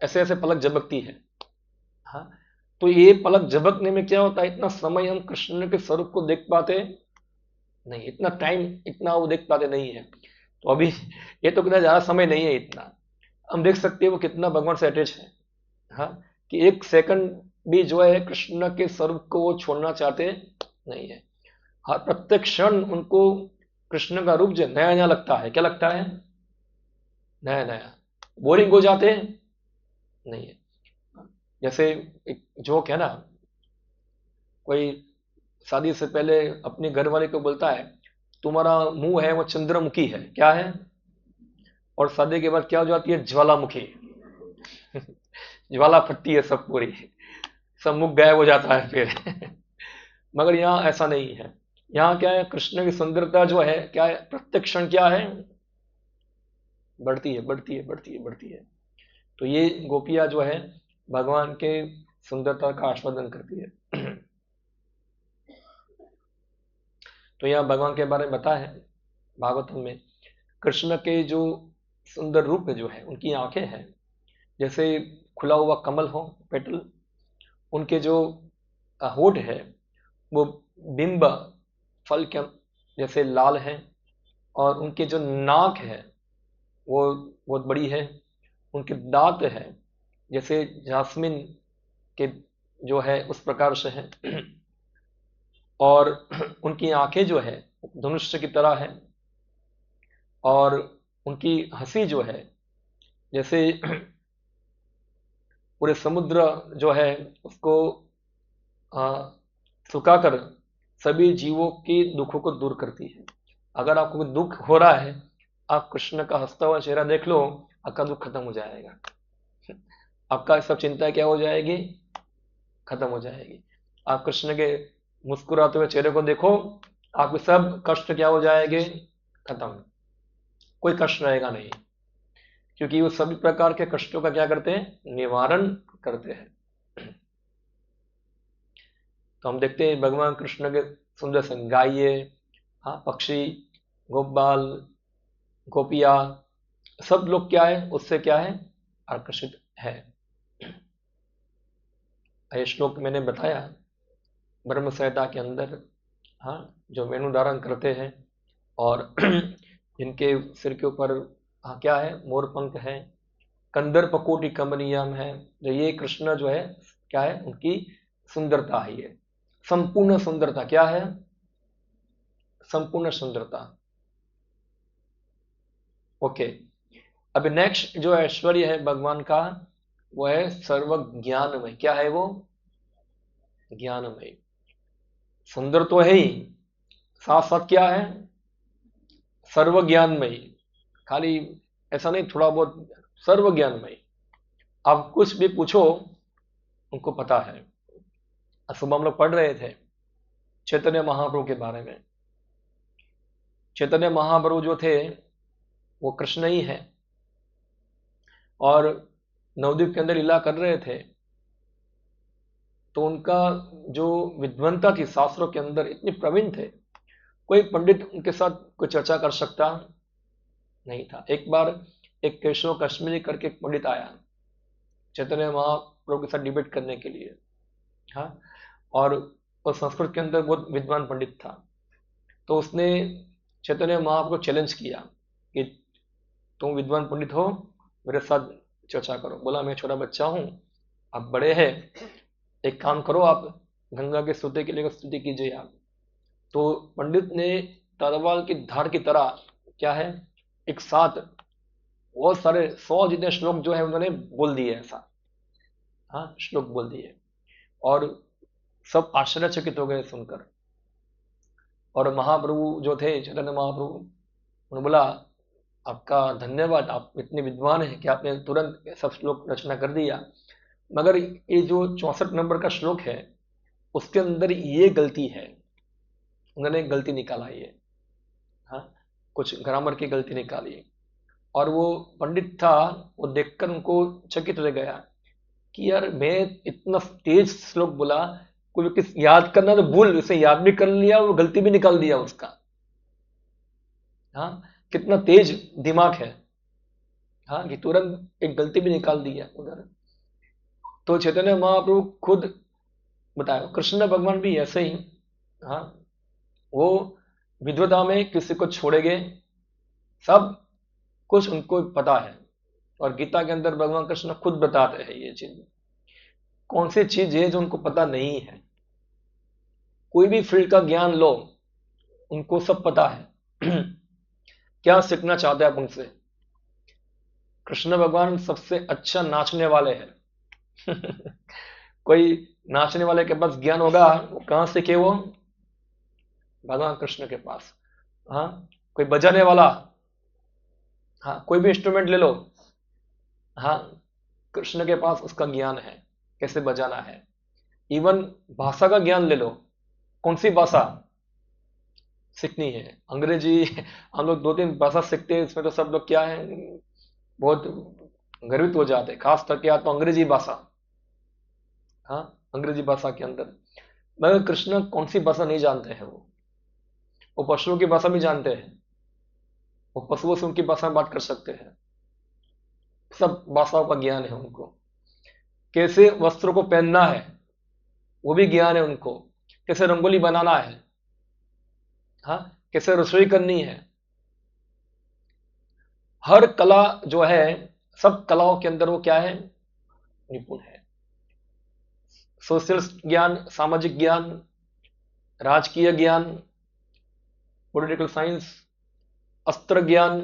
Speaker 1: ऐसे ऐसे पलक झपकती है। हाँ, तो ये पलक झपकने में क्या होता है, इतना समय हम कृष्ण के स्वरूप को देख पाते नहीं, इतना टाइम इतना वो देख पाते नहीं है। तो अभी ये तो कितना ज्यादा समय नहीं है इतना, हम देख सकते हैं वो कितना भगवान से अटैच है। हाँ, कि एक सेकंड भी जो है कृष्ण के स्वरूप को वो छोड़ना चाहते नहीं है। हाँ, प्रत्येक क्षण उनको कृष्ण का रूप जो नया नया लगता है। क्या लगता है? नया नया। बोरिंग हो जाते नहीं है। जैसे एक जोक है ना, कोई शादी से पहले अपनी घरवाली को बोलता है तुम्हारा मुंह है वो चंद्रमुखी है। क्या है? और शादी के बाद क्या हो जाती है? ज्वालामुखी। ज्वाला फटती है सब पूरी, सब मुख गायब हो जाता है फिर। मगर यहाँ ऐसा नहीं है। यहाँ क्या है, कृष्ण की सुंदरता जो है क्या है, प्रत्येक क्षण क्या है, बढ़ती है बढ़ती है बढ़ती है बढ़ती है। तो ये गोपियां जो है भगवान के सुंदरता का आस्वादन करती है। तो यहाँ भगवान के बारे में बता है भागवतम में। कृष्ण के जो सुंदर रूप जो है, उनकी आंखें हैं जैसे खुला हुआ कमल हो, पेटल। उनके जो होठ है वो बिंब फल के जैसे लाल है। और उनके जो नाक है वो बहुत बड़ी है। उनके दांत है जैसे जास्मिन के जो है उस प्रकार से है। और उनकी आंखें जो है धनुष की तरह है। और उनकी हंसी जो है जैसे पूरे समुद्र जो है उसको सुखाकर सभी जीवों के दुखों को दूर करती है। अगर आपको कोई दुख हो रहा है, आप कृष्ण का हंसता हुआ चेहरा देख लो, आपका दुख खत्म हो जाएगा। आपका सब चिंता क्या हो जाएगी? खत्म हो जाएगी। आप कृष्ण के मुस्कुराते हुए चेहरे को देखो, आपके सब कष्ट क्या हो जाएंगे? खत्म। कोई कष्ट रहेगा नहीं, क्योंकि वो सभी प्रकार के कष्टों का क्या करते हैं? निवारण करते हैं। तो हम देखते हैं भगवान कृष्ण के सुंदर से गाइए, हाँ, पक्षी, गोपाल, गोपिया, सब लोग क्या है, उससे क्या है, आकर्षित है। ये श्लोक मैंने बताया ब्रह्म संहिता के अंदर, हाँ, जो वेणु धारण करते हैं और जिनके सिर के ऊपर, हाँ, क्या है, मोर पंख है, कंदर्प कोटि कमनीयम है, जो ये कृष्ण जो है, क्या है, उनकी सुंदरता है। ये संपूर्ण सुंदरता क्या है, संपूर्ण सुंदरता। ओके, अभी नेक्स्ट जो ऐश्वर्य है भगवान का, वो है सर्व ज्ञानमय। क्या है वो, ज्ञानमय। सुंदर तो है ही, साथ साथ क्या है, सर्व ज्ञानमय। खाली ऐसा नहीं थोड़ा बहुत, सर्व ज्ञानमय। आप कुछ भी पूछो उनको पता है। सुबह हम लोग पढ़ रहे थे चैतन्य महाप्रभु के बारे में। चैतन्य महाप्रभु जो थे वो कृष्ण ही है, और नवद्वीप के अंदर लीला कर रहे थे, तो उनका जो विद्वंता थी शास्त्रों के अंदर, इतने प्रवीण थे, कोई पंडित उनके साथ कोई चर्चा कर सकता नहीं था। एक बार एक केशव कश्मीरी करके एक पंडित आया चैतन्य महाप्रभु के साथ डिबेट करने के लिए, हाँ, और वो संस्कृत के अंदर बहुत विद्वान पंडित था। तो उसने चैतन्य महाप्रभु को चैलेंज किया कि तुम विद्वान पंडित हो, मेरे साथ चर्चा करो। बोला मैं छोटा बच्चा हूँ, आप बड़े हैं, एक काम करो, आप गंगा के स्तुति के लिए स्तुति कीजिए आप। तो पंडित ने तलवार की धार की तरह, क्या है, एक साथ बहुत सारे 100 जितने श्लोक जो है उन्होंने बोल दिए ऐसा, हाँ, श्लोक बोल दिए, और सब आश्चर्यचकित हो गए सुनकर। और महाप्रभु जो थे चैतन्य महाप्रभु, उन्होंने बोला आपका धन्यवाद, आप इतने विद्वान हैं कि आपने तुरंत सब श्लोक रचना कर दिया, मगर ये जो 64 नंबर का श्लोक है उसके अंदर ये गलती है। उन्होंने एक गलती निकाला ये, हाँ, कुछ ग्रामर की गलती निकाली। और वो पंडित था, वो देखकर उनको चकित रह गया कि यार मैं इतना तेज श्लोक बोला, कोई व्यक्ति याद करना तो भूल, उसे याद भी कर लिया, वो गलती भी निकाल दिया उसका, हाँ, कितना तेज दिमाग है, हाँ, कि तुरंत एक गलती भी निकाल दिया उधर। तो चैतन्य महाप्रभु खुद बताया, कृष्ण भगवान भी ऐसे ही, हाँ, वो विद्वता में किसी को छोड़ेंगे, सब कुछ उनको पता है। और गीता के अंदर भगवान कृष्ण खुद बताते हैं ये चीज, कौन सी चीज है जो उनको पता नहीं है। कोई भी फील्ड का ज्ञान लो, उनको सब पता है। क्या सीखना चाहते हैं आप उनसे। कृष्ण भगवान सबसे अच्छा नाचने वाले हैं। कोई नाचने वाले के पास ज्ञान होगा, वो कहां सीखे वो, भगवान कृष्ण के पास। हाँ, कोई बजाने वाला, हाँ, कोई भी इंस्ट्रूमेंट ले लो, हाँ, कृष्ण के पास उसका ज्ञान है, कैसे बजाना है। इवन भाषा का ज्ञान ले लो, कौन सी भाषा सीखनी है, अंग्रेजी। हम लोग 2-3 भाषा सीखते हैं, इसमें तो सब लोग क्या है, बहुत गर्वित हो जाते हैं, खास करके या तो अंग्रेजी भाषा, हाँ, अंग्रेजी भाषा के अंदर। मगर कृष्ण कौन सी भाषा नहीं जानते हैं वो पशुओं की भाषा भी जानते हैं, वो पशुओं से उनकी भाषा में बात कर सकते हैं, सब भाषाओं का ज्ञान है उनको। कैसे वस्त्रों को पहनना है वो भी ज्ञान है उनको, कैसे रंगोली बनाना है, हाँ, कैसे रसोई करनी है। हर कला जो है, सब कलाओं के अंदर वो क्या है, निपुण है। सोशल ज्ञान, सामाजिक ज्ञान, राजकीय ज्ञान, पॉलिटिकल साइंस, अस्त्र ज्ञान,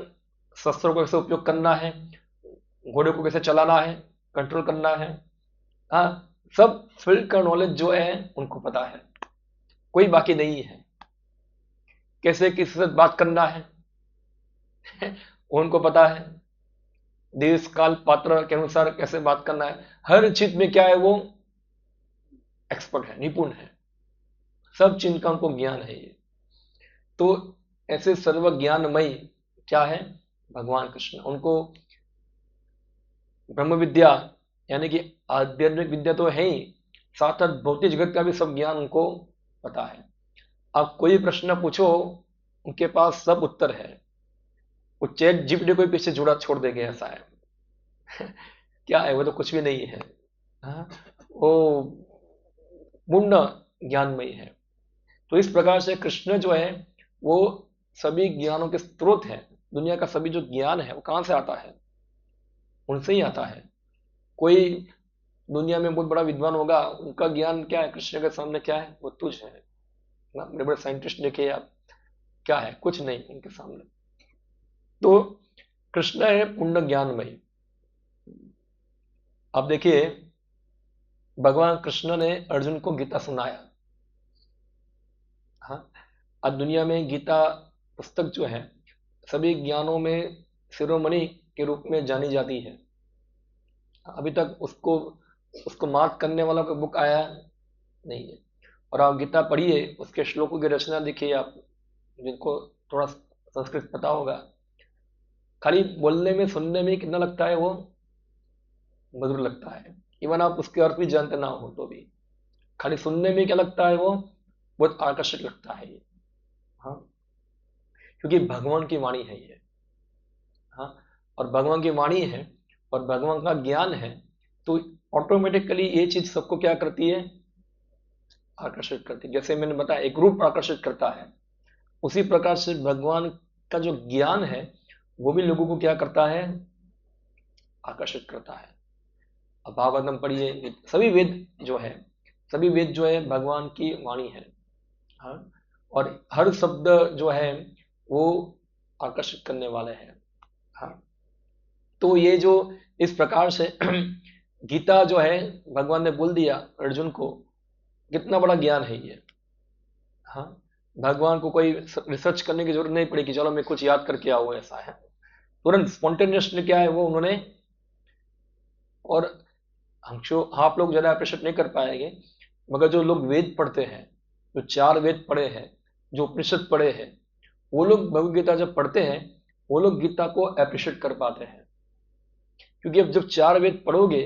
Speaker 1: शस्त्रों को कैसे उपयोग करना है, घोड़े को कैसे चलाना है, कंट्रोल करना है, हाँ, सब फील्ड का नॉलेज जो है उनको पता है, कोई बाकी नहीं है। कैसे किसी से बात करना है, उनको पता है, देश काल पात्र के अनुसार कैसे बात करना है, हर चीज में क्या है वो एक्सपर्ट है, निपुण है, सब चीज का उनको ज्ञान है ये। तो ऐसे सर्व ज्ञानमय क्या है, भगवान कृष्ण। उनको ब्रह्म विद्या यानी कि आध्यात्मिक विद्या तो है ही, साथ साथ भौतिक जगत का भी सब ज्ञान उनको पता है। आप कोई प्रश्न पूछो, उनके पास सब उत्तर है। वो चैट जीपीटी कोई पीछे जुड़ा छोड़ देंगे, ऐसा है। क्या है, वो तो कुछ भी नहीं है। हाँ, वो पूर्ण ज्ञानमय है। तो इस प्रकार से कृष्ण जो है वो सभी ज्ञानों के स्रोत है। दुनिया का सभी जो ज्ञान है वो कहाँ से आता है? उनसे ही आता है। कोई दुनिया में बहुत बड़ा विद्वान होगा, उनका ज्ञान क्या है? कृष्ण के सामने क्या है? वो तुझ है ना। बड़े बड़े साइंटिस्ट देखे आप, क्या है? कुछ नहीं उनके सामने। तो कृष्ण है पूर्ण ज्ञानमय। अब देखिए, भगवान कृष्ण ने अर्जुन को गीता सुनाया। हाँ, आज दुनिया में गीता पुस्तक जो है सभी ज्ञानों में शिरोमणि के रूप में जानी जाती है। अभी तक उसको उसको मात करने वाला कोई बुक आया नहीं है। और आप गीता पढ़िए, उसके श्लोकों की रचना देखिए आप, जिनको थोड़ा संस्कृत पता होगा, खाली बोलने में सुनने में कितना लगता है वो मधुर लगता है। इवन आप उसके अर्थ भी जानते ना हो तो भी खाली सुनने में क्या लगता है, वो बहुत आकर्षक लगता है ये। हाँ, क्योंकि भगवान की वाणी है ये। हाँ, और भगवान की वाणी है और भगवान का ज्ञान है, तो ऑटोमेटिकली ये चीज सबको क्या करती है? आकर्षित करती है। जैसे मैंने बताया, एक रूप आकर्षित करता है, उसी प्रकार से भगवान का जो ज्ञान है वो भी लोगों को क्या करता है? आकर्षित करता है। अब भागवतम पढ़िए, सभी वेद जो है, सभी वेद जो है भगवान की वाणी है। हाँ, और हर शब्द जो है वो आकर्षित करने वाले हैं। हाँ, तो ये जो इस प्रकार से गीता जो है भगवान ने बोल दिया अर्जुन को, कितना बड़ा ज्ञान है ये। हाँ, भगवान को कोई रिसर्च करने की जरूरत नहीं पड़ी कि चलो मैं कुछ याद करके आऊँ, ऐसा है। तुरंत स्पॉन्टेनियसली क्या है वो उन्होंने। और हम जो आप लोग ज़्यादा अप्रिशिएट नहीं कर पाएंगे, मगर जो लोग वेद पढ़ते हैं, जो 4 वेद पढ़े हैं, जो उपनिषद पढ़े हैं, वो लोग भगवद गीता जब पढ़ते हैं, वो लोग गीता को अप्रिशिएट कर पाते हैं। क्योंकि अब जब 4 वेद पढ़ोगे,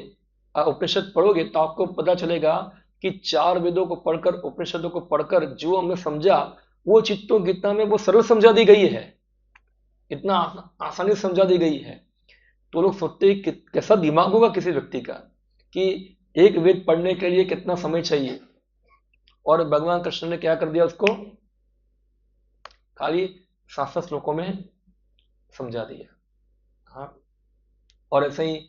Speaker 1: उपनिषद पढ़ोगे, तो आपको पता चलेगा कि 4 वेदों को पढ़कर, उपनिषदों को पढ़कर जो हमने समझा, वो चीज तो गीता में वो सरल समझा दी गई है, इतना आसानी से समझा दी गई है। तो लोग सोचते हैं कि कैसा दिमाग होगा किसी व्यक्ति का, कि एक वेद पढ़ने के लिए कितना समय चाहिए, और भगवान कृष्ण ने क्या कर दिया उसको, खाली 7 श्लोकों में समझा दिया। हाँ, और ऐसे ही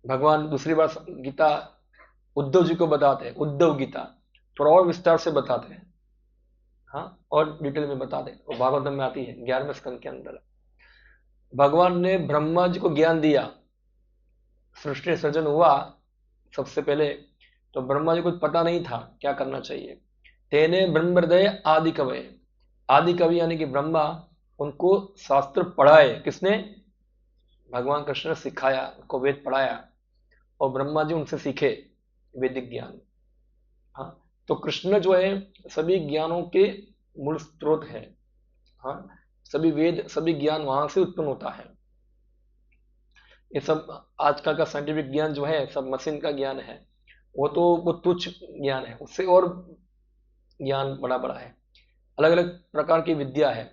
Speaker 1: भगवान दूसरी बार गीता उद्धव जी को बताते हैं, उद्धव गीता थोड़ा और विस्तार से बताते हैं। हाँ, और डिटेल में बताते हैं, वो भागवतम में आती है 11वें स्कंद के अंदर। भगवान ने ब्रह्मा जी को ज्ञान दिया, सृष्टि सृजन हुआ सबसे पहले, तो ब्रह्मा जी को पता नहीं था क्या करना चाहिए। तेने ब्रह्म हृदय आदि कवि, आदि कवि यानी कि ब्रह्मा, उनको शास्त्र पढ़ाए। किसने? भगवान कृष्ण ने सिखाया, उनको वेद पढ़ाया, और ब्रह्मा जी उनसे सीखे वैदिक ज्ञान। हाँ, तो कृष्ण जो है सभी ज्ञानों के मूल स्रोत है। हाँ, सभी वेद सभी ज्ञान वहां से उत्पन्न होता है। ये सब आजकल का साइंटिफिक ज्ञान जो है सब मशीन का ज्ञान है, वो तो वो तुच्छ ज्ञान है, उससे और ज्ञान बड़ा बड़ा है। अलग अलग प्रकार की विद्या है।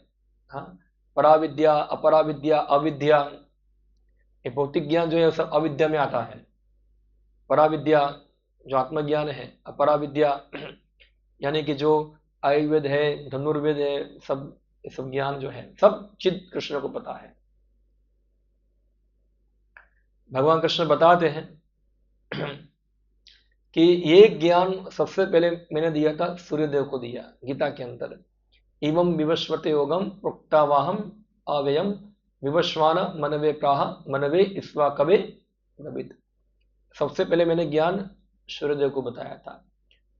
Speaker 1: हाँ, पराविद्या, अपराविद्या, अविद्या। ये भौतिक ज्ञान जो है सब अविद्या में आता है। पराविद्या जो आत्मज्ञान है, अपराविद्या यानी कि जो आयुर्वेद है, धनुर्वेद है, सब ये सब ज्ञान जो है सब चिद कृष्ण को पता है। भगवान कृष्ण बताते हैं कि ये ज्ञान सबसे पहले मैंने दिया था, सूर्यदेव को दिया गीता के अंदर। एवं विवस्वते योगम प्रोक्तावाहम अव्ययम विवस्वान मनवे प्राह मनवे ईस्वा कवे ब्रवीत। सबसे पहले मैंने ज्ञान सूर्यदेव को बताया था।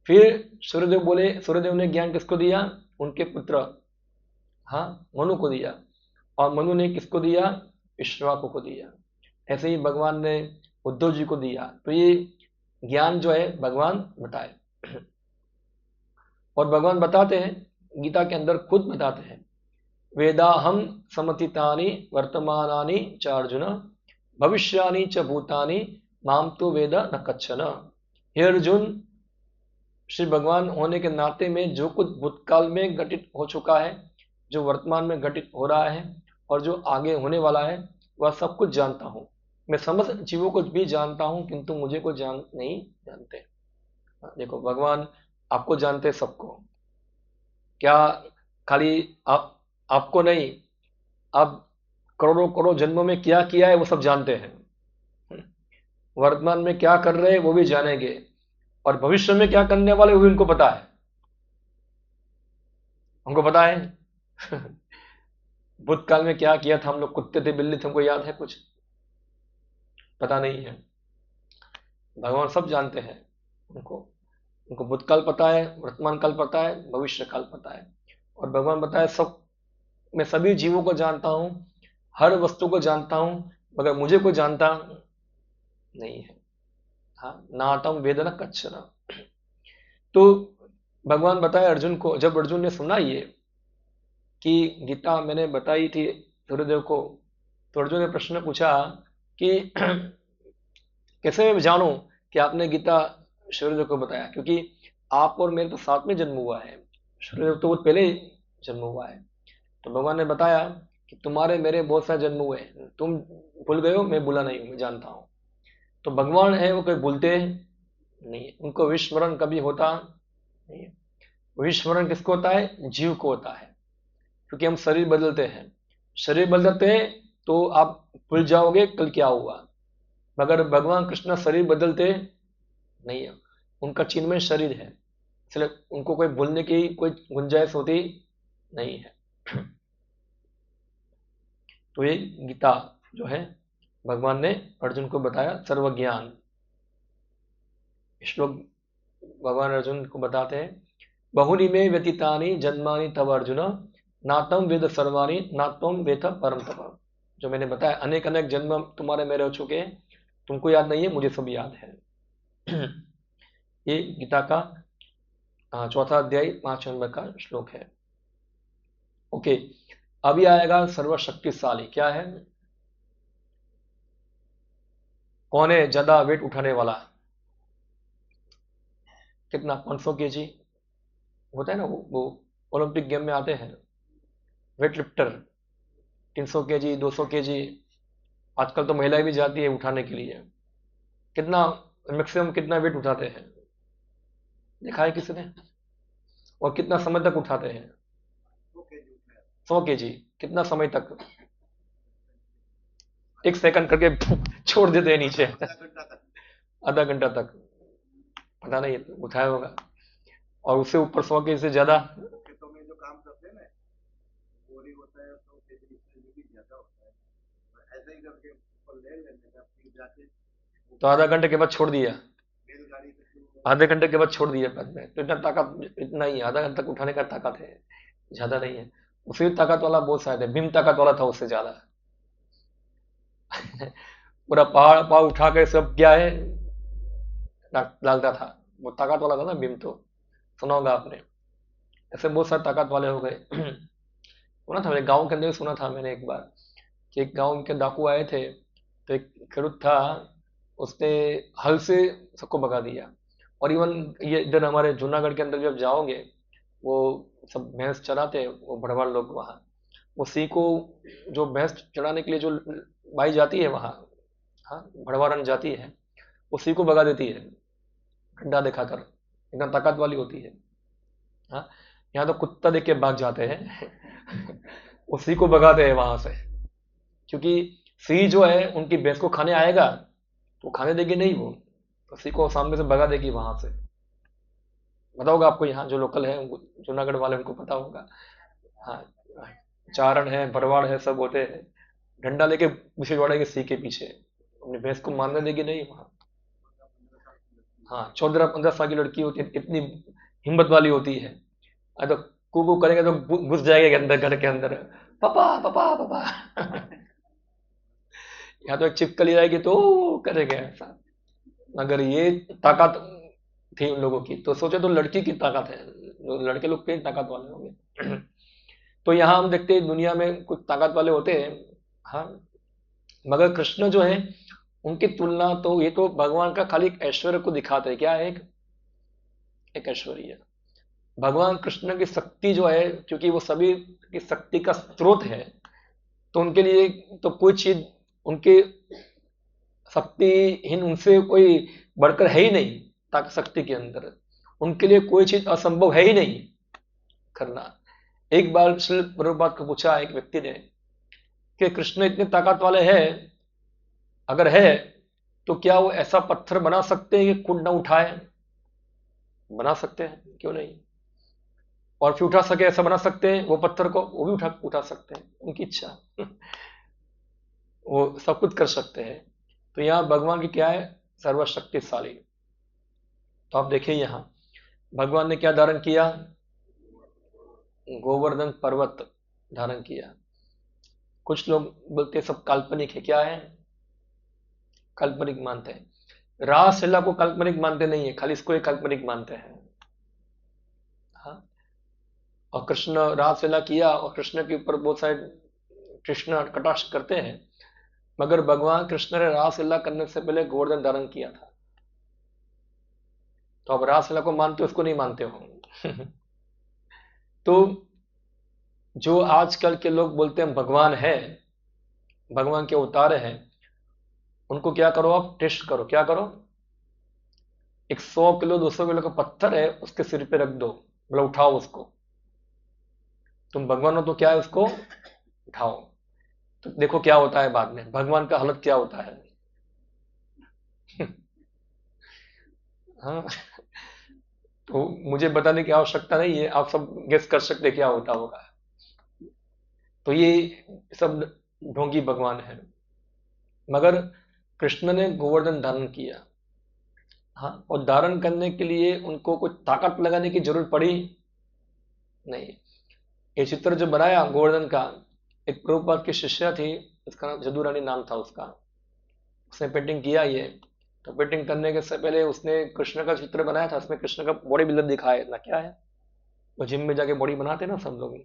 Speaker 1: फिर सूर्यदेव बोले, सूर्यदेव ने ज्ञान किसको दिया? उनके पुत्र, हाँ, मनु को दिया। और मनु ने किसको दिया? विश्वाको को दिया। ऐसे ही भगवान ने उद्धव जी को दिया। तो ये ज्ञान जो है भगवान बताए, और भगवान बताते हैं गीता के अंदर, खुद बताते हैं, वेदाहम समतीतानि वर्तमानानि च अर्जुन भविष्यानि च भूतानि माम तो वेद न कच्छन। हे अर्जुन, श्री भगवान होने के नाते में जो कुछ भूतकाल में घटित हो चुका है, जो वर्तमान में घटित हो रहा है और जो आगे होने वाला है, वह सब कुछ जानता हूँ। मैं समस्त जीवों को भी जानता हूँ, किंतु मुझे को नहीं जानते। देखो, भगवान आपको जानते सबको। क्या खाली आपको नहीं, आप करोड़ों करोड़ों जन्मों में क्या किया है वो सब जानते हैं। वर्तमान में क्या कर रहे हैं वो भी जानेंगे, और भविष्य में क्या करने वाले वो भी उनको पता है। हमको पता है भूतकाल में क्या किया था हम लोग, कुत्ते थे बिल्ली थे, हमको याद है कुछ? पता नहीं है। भगवान सब जानते हैं। उनको उनको भूतकाल पता है, वर्तमान काल पता है, भविष्य काल पता है। और भगवान बताए सब, मैं सभी जीवों को जानता हूँ, हर वस्तु को जानता हूँ, मगर मुझे कोई जानता नहीं है। हाँ, ना आता हूँ वेद न कच्चन। तो भगवान बताए अर्जुन को, जब अर्जुन ने सुना ये कि गीता मैंने बताई थी सूर्यदेव को, तो अर्जुन ने प्रश्न पूछा कि कैसे मैं जानूं कि आपने गीता सूर्यदेव को बताया, क्योंकि आप और मेरे तो साथ में जन्म हुआ है, सूर्यदेव तो बहुत पहले जन्म हुआ है। तो भगवान ने बताया कि तुम्हारे मेरे बहुत सारे जन्म हुए हैं, तुम भूल गए हो, मैं भूला नहीं हूं, मैं जानता हूं। तो भगवान है वो कभी भूलते नहीं है, उनको विस्मरण कभी होता नहीं है। विस्मरण किसको होता है? जीव को होता है, क्योंकि हम शरीर बदलते हैं। शरीर बदलते हैं तो आप भूल जाओगे कल क्या हुआ, मगर भगवान कृष्ण शरीर बदलते नहीं है, उनका चिन्मय शरीर है, इसलिए उनको कोई भूलने की कोई गुंजाइश होती नहीं है। तो ये गीता जो है भगवान ने अर्जुन को बताया सर्वज्ञान। श्लोक भगवान अर्जुन को बताते हैं, बहुनि में व्यतीतानि जन्मानि तव अर्जुन, नातम वेद सर्वाणि नात्वम वेद परम तप। जो मैंने बताया अनेक अनेक जन्म तुम्हारे मेरे हो चुके हैं, तुमको याद नहीं है, मुझे सब याद है। ये गीता का चौथा अध्याय 5 नंबर का श्लोक है। ओके, अभी आएगा सर्वशक्तिशाली। क्या है? कौन है ज्यादा वेट उठाने वाला? कितना? 500 kg होता है ना, वो ओलंपिक गेम में आते हैं वेट लिफ्टर। 300 kg, 200 kg। आजकल तो महिलाएं भी जाती है उठाने के लिए। कितना मैक्सिमम कितना वेट उठाते हैं, देखा है किसी ने? और कितना समय तक उठाते हैं? 100 kg। कितना समय तक? 1 सेकंड करके छोड़ देते हैं नीचे। आधा घंटा तक, पता नहीं उठाया होगा। और उससे ऊपर 100 kg से ज्यादा। तो आधा घंटे के बाद छोड़ दिया, आधे घंटे के बाद छोड़ दिया बाद में। तो इतना ताकत, इतना ही आधा घंटे तक उठाने का ताकत है, ज्यादा नहीं है। उसी ताकत वाला बहुत शायद है, भीम ताकत वाला था उससे ज्यादा। पूरा पहाड़ पहाड़ उठा के सब क्या है डालता था, वो ताकत वाला था ना भीम। तो सुना होगा आपने। ऐसे बहुत सारे ताकत वाले हो गए। सुना था मेरे गांव के अंदर भी, सुना था मैंने एक बार कि एक गांव के डाकू आए थे। तो एक खेडूत था, उसने हल से सबको भगा दिया। और इवन ये इधर हमारे जूनागढ़ के अंदर जब जाओगे, वो सब भैंस चराते हैं वो भड़वाड़ लोग वहाँ। उसी को जो भैंस चराने के लिए जो बाई जाती है वहाँ, हाँ, भड़वारन जाती है, उसी को भगा देती है डंडा दिखाकर। एकदम ताकत वाली होती है। हाँ, यहाँ तो कुत्ता देख के भाग जाते हैं। उसी को भगाते हैं वहां से, क्योंकि सिंह जो है उनकी भैंस को खाने आएगा तो खाने देगी नहीं वो, तो उसी को सामने से भगा देगी वहां से। पता होगा आपको, यहाँ जो लोकल है जूनागढ़ वाले उनको पता होगा। हाँ, चारण है, भरवाड़ है, सब होते हैं, डंडा लेके पीछे दौड़ेंगे सिंह के पीछे, अपनी भैंस को मारने देगी नहीं वहां। हाँ, 14-15 साल की लड़की होती है, इतनी हिम्मत वाली होती है। तो कू करेंगे तो घुस जाएंगे अंदर, घर के अंदर। पापा पापा पापा। या तो एक छिपकली आएगी तो करेंगे ऐसा। मगर ये ताकत थी उन लोगों की, तो सोचे तो लड़की की ताकत है, लड़के लोग के ताकत वाले होंगे। तो यहाँ हम देखते हैं दुनिया में कुछ ताकत वाले होते हैं। हाँ, मगर कृष्ण जो है उनकी तुलना, तो ये तो भगवान का खाली एक ऐश्वर्य को दिखाते हैं। क्या है? एक ऐश्वर्य। भगवान कृष्ण की शक्ति जो है, क्योंकि वो सभी की शक्ति का स्रोत है, तो उनके लिए तो कोई चीज उनके शक्तिहीन उनसे कोई बढ़कर है ही नहीं। ताकत शक्ति के अंदर उनके लिए कोई चीज असंभव है ही नहीं करना। एक बार श्री प्रभुपाद को पूछा एक व्यक्ति ने कि कृष्ण इतने ताकत वाले हैं, अगर है तो क्या वो ऐसा पत्थर बना सकते हैं कि कुंड न उठाए? बना सकते हैं, क्यों नहीं। और फिर उठा सके ऐसा बना सकते हैं वो पत्थर को, वो भी उठा उठा सकते हैं, उनकी इच्छा। वो सब कुछ कर सकते हैं। तो यहाँ भगवान की क्या है, सर्वशक्तिशाली। तो आप देखिए यहाँ भगवान ने क्या धारण किया, गोवर्धन पर्वत धारण किया। कुछ लोग बोलते हैं सब काल्पनिक है, क्या है, काल्पनिक मानते हैं। रासलीला को काल्पनिक मानते नहीं है, खाली इसको एक काल्पनिक मानते हैं। हाँ, और कृष्ण रासलीला किया और कृष्ण के ऊपर बहुत सारे कृष्ण कटाक्ष करते हैं, मगर भगवान कृष्ण ने रासलीला करने से पहले गोवर्धन धारण किया था। तो अब रासलीला को मानते हो, उसको नहीं मानते हो। तो जो आजकल के लोग बोलते हैं भगवान है, भगवान के अवतार हैं, उनको क्या करो, आप टेस्ट करो, क्या करो, एक 100 किलो 200 किलो का पत्थर है उसके सिर पे रख दो, बोला उठाओ उसको, तुम भगवान हो तो क्या है, उसको उठाओ। तो देखो क्या होता है बाद में, भगवान का हालत क्या होता है। हाँ, तो मुझे बताने की आवश्यकता नहीं है, आप सब गेस कर सकते क्या होता होगा। तो ये सब ढोंगी भगवान है, मगर कृष्ण ने गोवर्धन धारण किया। हाँ, और धारण करने के लिए उनको कुछ ताकत लगाने की जरूरत पड़ी नहीं। ये चित्र जो बनाया गोवर्धन का, एक प्रभुपाद की शिष्या थी, उसका नाम जदू रानी नाम था उसका, उसने पेंटिंग किया ये। तो पेंटिंग करने के से पहले उसने कृष्ण का चित्र बनाया था, उसमें कृष्ण का बॉडी बिल्डर दिखाया ना, क्या है वो जिम में जाके बॉडी बनाते ना सब लोग,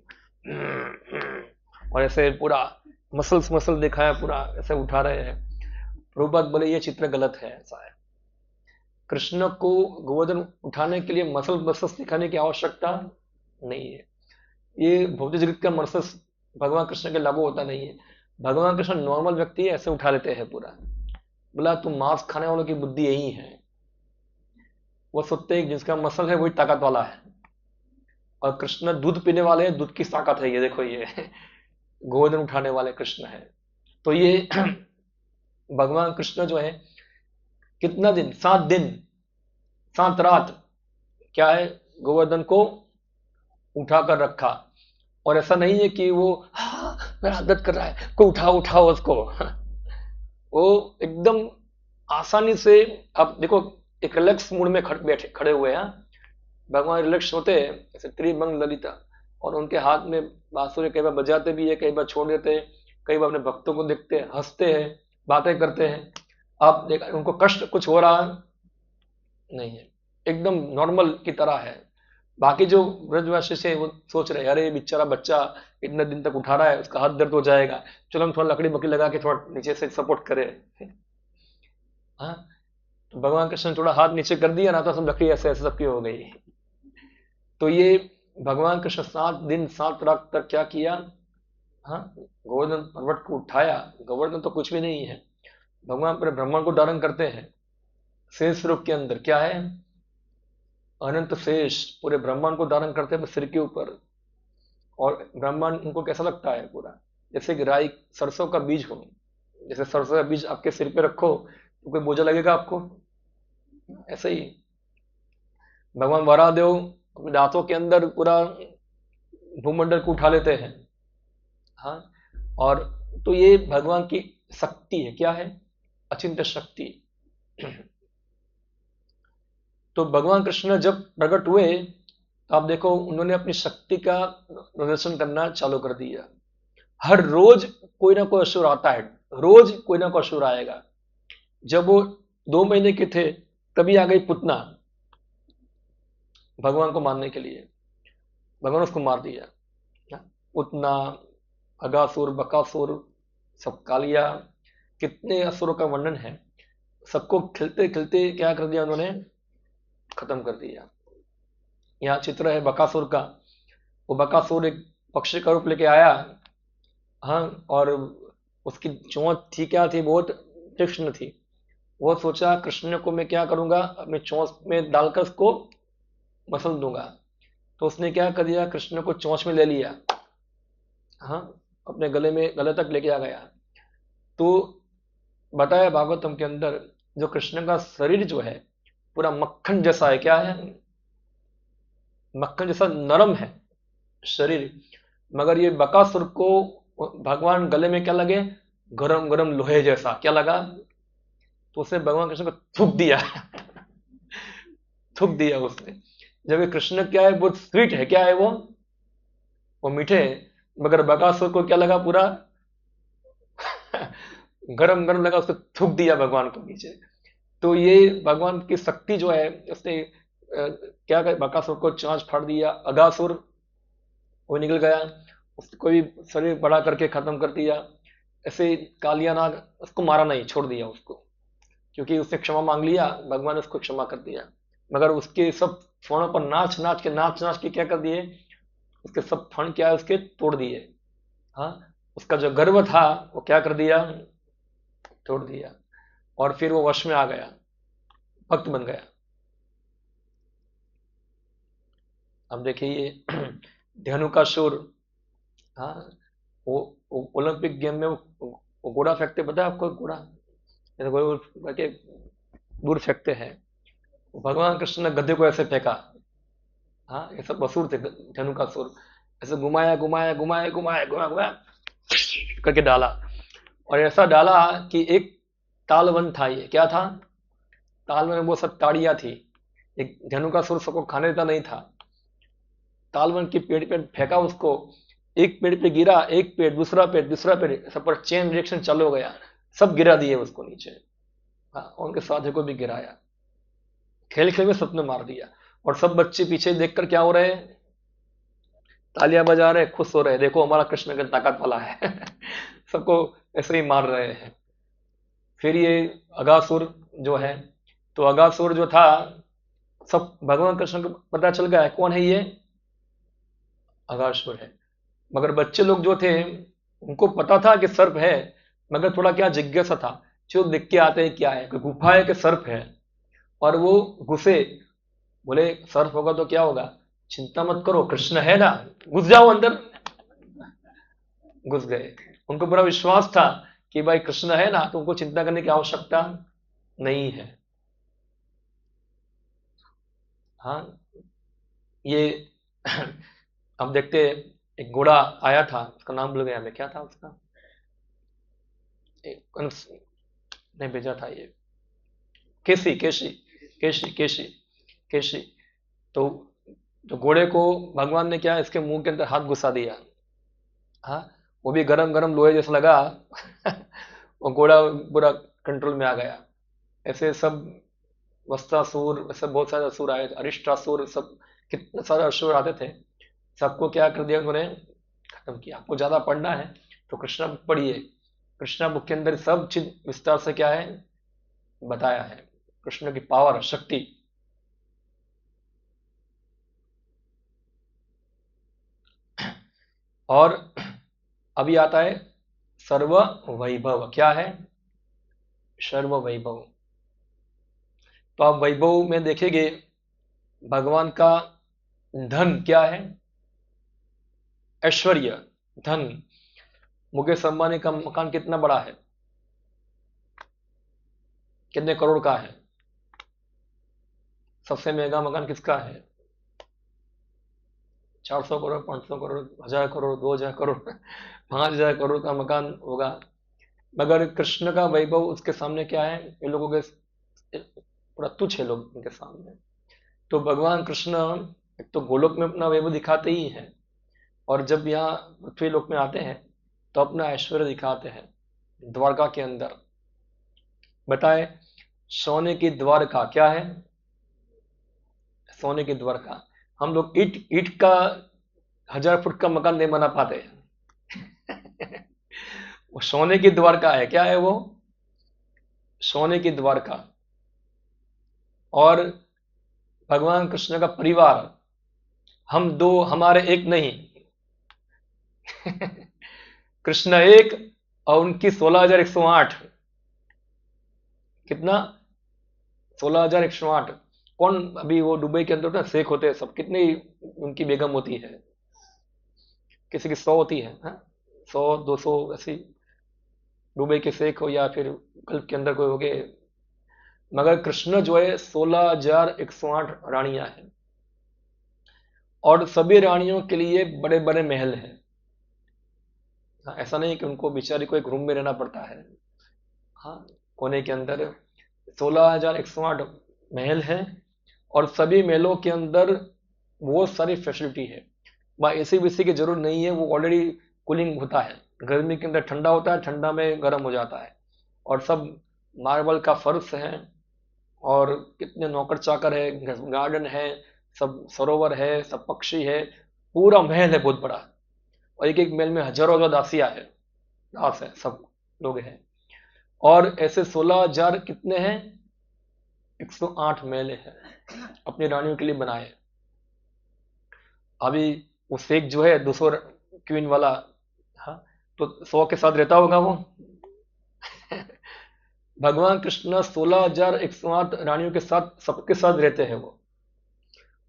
Speaker 1: और ऐसे पूरा मसल्स मसल दिखाया, पूरा ऐसे उठा रहे हैं। प्रभुपाद बोले ये चित्र गलत है, ऐसा है, कृष्ण को गोवर्धन उठाने के लिए मसल मसल्स दिखाने की आवश्यकता नहीं है। ये भौतिक जगत का मसल्स भगवान कृष्ण के लागू होता नहीं है। भगवान कृष्ण नॉर्मल व्यक्ति है, ऐसे उठा लेते हैं पूरा। बोला तुम मांस खाने वालों की बुद्धि यही है, वो सोचते हैं जिसका मसल है वही ताकत वाला है, और कृष्ण दूध पीने वाले हैं, दूध की ताकत है, ये देखो ये गोवर्धन उठाने वाले कृष्ण है। तो ये भगवान कृष्ण जो है, कितना दिन, 7 दिन 7 रात, क्या है, गोवर्धन को उठा कर रखा। और ऐसा नहीं है कि वो हाँ मेरा दर्द कर रहा है, को उठाओ उठाओ उसको। वो एकदम आसानी से, आप देखो, एक रिलैक्स मूड में बैठे खड़े हुए हैं। भगवान रिलैक्स होते हैं, जैसे त्रिभंग ललिता, और उनके हाथ में बांसुरी कई बार बजाते भी है, कई बार छोड़ देते हैं, कई बार अपने भक्तों को देखते हैं, हंसते हैं, बातें करते हैं। आप देख उनको कष्ट कुछ हो रहा नहीं है, एकदम नॉर्मल की तरह है। बाकी जो ब्रजवासी से वो सोच रहे हैं अरे बेचारा बच्चा इतने दिन तक उठा रहा है, उसका हाथ दर्द हो जाएगा, चलो हम थोड़ा लकड़ी बकड़ी लगा के थोड़ा नीचे से सपोर्ट करें। हाँ, तो भगवान कृष्ण ने थोड़ा हाथ नीचे कर दिया ना, तो सब लकड़ी ऐसे ऐसे सबकी हो गई। तो ये भगवान कृष्ण 7 दिन 7 रात तक क्या किया, हाँ, गोवर्धन पर्वत को उठाया। गोवर्धन तो कुछ भी नहीं है, भगवान पूरे ब्रह्मांड को धारण करते हैं। शेष रूप के अंदर क्या है, अनंत शेष पूरे ब्रह्मांड को धारण करते हैं सिर के ऊपर। और ब्रह्मांड उनको कैसा लगता है पूरा, जैसे कि राई सरसों का बीज हो, जैसे सरसों का बीज आपके सिर पे रखो तो कोई बोझा लगेगा आपको, ऐसे ही भगवान वराहदेव अपने दांतों के अंदर पूरा भूमंडल को उठा लेते हैं। हाँ, और तो ये भगवान की शक्ति है, क्या है, अचिंत शक्ति। तो भगवान कृष्ण जब प्रकट हुए, तो आप देखो उन्होंने अपनी शक्ति का प्रदर्शन करना चालू कर दिया। हर रोज कोई ना कोई असुर आता है, रोज कोई ना कोई असुर आएगा। जब वो 2 महीने के थे, तभी आ गई पुतना भगवान को मारने के लिए, भगवान उसको मार दिया। पुतना, अगासुर, बकासुर, सब कालिया, कितने असुरों का वर्णन है। सबको खिलते खिलते क्या कर दिया उन्होंने, खत्म कर दिया। यहाँ चित्र है बकासुर का। वो बकासुर एक पक्षी का रूप लेके आया। हाँ, और उसकी चोंच थी, क्या थी, बहुत तीक्ष्ण थी। वो सोचा कृष्ण को मैं क्या करूंगा, अपने चोंच में डालकर उसको मसल दूंगा। तो उसने क्या कर दिया, कृष्ण को चोंच में ले लिया। हाँ, अपने गले में, गले तक लेके आ गया। तो बताया भागवतम के अंदर, जो कृष्ण का शरीर जो है पूरा मक्खन जैसा है, क्या है, मक्खन जैसा नरम है शरीर। मगर ये बकासुर को भगवान गले में क्या लगे, गरम गरम लोहे जैसा क्या लगा। तो उसने भगवान कृष्ण को थूक दिया। थूक दिया उसने। जब ये कृष्ण क्या है, बहुत स्वीट है, क्या है वो मीठे हैं। मगर बकासुर को क्या लगा, पूरा गरम गरम लगा, उसको थूक दिया भगवान को नीचे। तो ये भगवान की शक्ति जो है, उसने क्या कर, बकासुर को चांच फाड़ दिया। अगासुर वो निकल गया, उसको भी शरीर बड़ा करके खत्म कर दिया। ऐसे कालिया नाग, उसको मारा नहीं, छोड़ दिया उसको, क्योंकि उसने क्षमा मांग लिया, भगवान ने उसको क्षमा कर दिया। मगर उसके सब फणों पर नाच नाच के क्या कर दिए, उसके सब फण क्या है, उसके तोड़ दिए। हाँ, उसका जो गर्व था वो क्या कर दिया, तोड़ दिया। और फिर वो वश में आ गया, भक्त बन गया। अब देखिए ये धेनुकासुर। हाँ, वो ओलंपिक गेम में वो घोड़ा फेंकते, पता है आपको, घोड़ा ऐसे गोल गोल करके दूर फेंकते हैं। भगवान कृष्ण ने गधे को ऐसे फेंका। हाँ, ये सब असुर थे, धेनुकासुर। ऐसे घुमाया घुमाया घुमाया घुमाया घुमाया घुमाया करके डाला। और ऐसा डाला कि एक तालवन था, ये क्या था, तालवन में वो सब ताड़ियां थी। एक धेनुकासुर सबको खाने देता नहीं था। तालवन की पेड़ पे फेंका उसको, एक पेड़ पे गिरा, एक पेड़, दूसरा पेड़, दूसरा पेड़, सब पर चेन रिएक्शन चालू हो गया। सब गिरा दिए उसको नीचे। हाँ, उनके साथी को भी गिराया। खेल खेल में सबने मार दिया। और सब बच्चे पीछे देखकर क्या हो रहे हैं, तालियां बजा रहे, खुश हो रहे, देखो हमारा कृष्ण का ताकत वाला है। सबको ऐसे ही मार रहे हैं। फिर ये अगासुर जो है, तो अगासुर जो था, सब भगवान कृष्ण को पता चल गया है कौन है ये, अगासुर है। मगर बच्चे लोग जो थे, उनको पता था कि सर्प है, मगर थोड़ा क्या जिज्ञासा था, जो देख के आते हैं क्या है, कोई गुफा है कि सर्प है। और वो घुसे, बोले सर्प होगा तो क्या होगा, चिंता मत करो, कृष्ण है ना, घुस जाओ अंदर। घुस गए। उनको पूरा विश्वास था कि भाई कृष्ण है ना, तो उनको चिंता करने की आवश्यकता नहीं है। हाँ, ये हम देखते, एक घोड़ा आया था, उसका नाम भूल गया मैं, क्या था उसका, ने भेजा था ये, केसी केसी केसी केसी केसी। तो जो घोड़े को भगवान ने क्या, इसके मुंह के अंदर हाथ घुसा दिया। हाँ, वो भी गरम गरम लोहे जैसा लगा। वो घोड़ा पूरा कंट्रोल में आ गया। ऐसे सब वस्त्रासुर, ऐसे बहुत सारे असुर आए थे, अरिष्टासुर, सब कितने सारे असुर आते थे। सबको क्या कर दिया उन्होंने, खत्म किया। आपको ज्यादा पढ़ना है तो कृष्णा बुक पढ़िए। कृष्णा बुक के अंदर सब चीज विस्तार से क्या है, बताया है, कृष्ण की पावर, शक्ति। और अभी आता है सर्व वैभव, क्या है, सर्व वैभव। तो आप वैभव में देखेंगे, भगवान का धन क्या है, ऐश्वर्य, धन। मुकेश अंबानी का मकान कितना बड़ा है, कितने करोड़ का है। सबसे महंगा मकान किसका है, 400 करोड़, 500 करोड़, 1000 करोड़, 2000 करोड़, 5000 करोड़ का मकान होगा। मगर कृष्ण का वैभव उसके सामने क्या है, ये लोगों के पूरा तुच्छ है लोग उनके सामने। तो भगवान कृष्ण एक तो गोलोक में अपना वैभव दिखाते ही हैं, और जब यहाँ पृथ्वी लोक में आते हैं तो अपना ऐश्वर्य दिखाते हैं द्वारका के अंदर। बताए, सोने की द्वारका क्या है, सोने की द्वारका। हम लोग ईट ईट का 1000 फुट का मकान नहीं बना पाते। वो सोने की द्वारका है, क्या है वो, सोने की द्वारका। और भगवान कृष्ण का परिवार, हम दो हमारे एक नहीं। कृष्ण एक और उनकी 16,108। कितना? 16,108। कौन अभी वो दुबई के अंदर ना शेख होते हैं सब, कितनी उनकी बेगम होती है? किसी की 100 होती है, हाँ? 100 200 ऐसी। दुबई के शेख हो या फिर गल्फ के अंदर कोई हो गए, मगर कृष्ण जो है 16,108 रानियां हैं। और सभी रानियों के लिए बड़े बड़े महल हैं। हाँ, ऐसा नहीं कि उनको बेचारी को एक रूम में रहना पड़ता है। हाँ, कोने के अंदर 16,108 महल हैं। और सभी महलों के अंदर बहुत सारी फैसिलिटी है। वहाँ एसी वेसी की जरूरत नहीं है, वो ऑलरेडी कूलिंग होता है। गर्मी के अंदर ठंडा होता है, ठंडा में गर्म हो जाता है। और सब मार्बल का फर्श है। और कितने नौकर चाकर है, गार्डन है, सब सरोवर है, सब पक्षी है। पूरा महल है बहुत बड़ा। और एक एक महल में हजारों हजारों दासियां है, दास है, सब लोग हैं। और ऐसे 16,000 कितने हैं? 108 महल है अपनी रानियों के लिए बनाए। अभी वो शेख जो है 200 क्वीन वाला, हाँ, तो 100 के साथ रहता होगा वो। भगवान कृष्ण 16,108 रानियों के साथ, सबके साथ रहते हैं वो।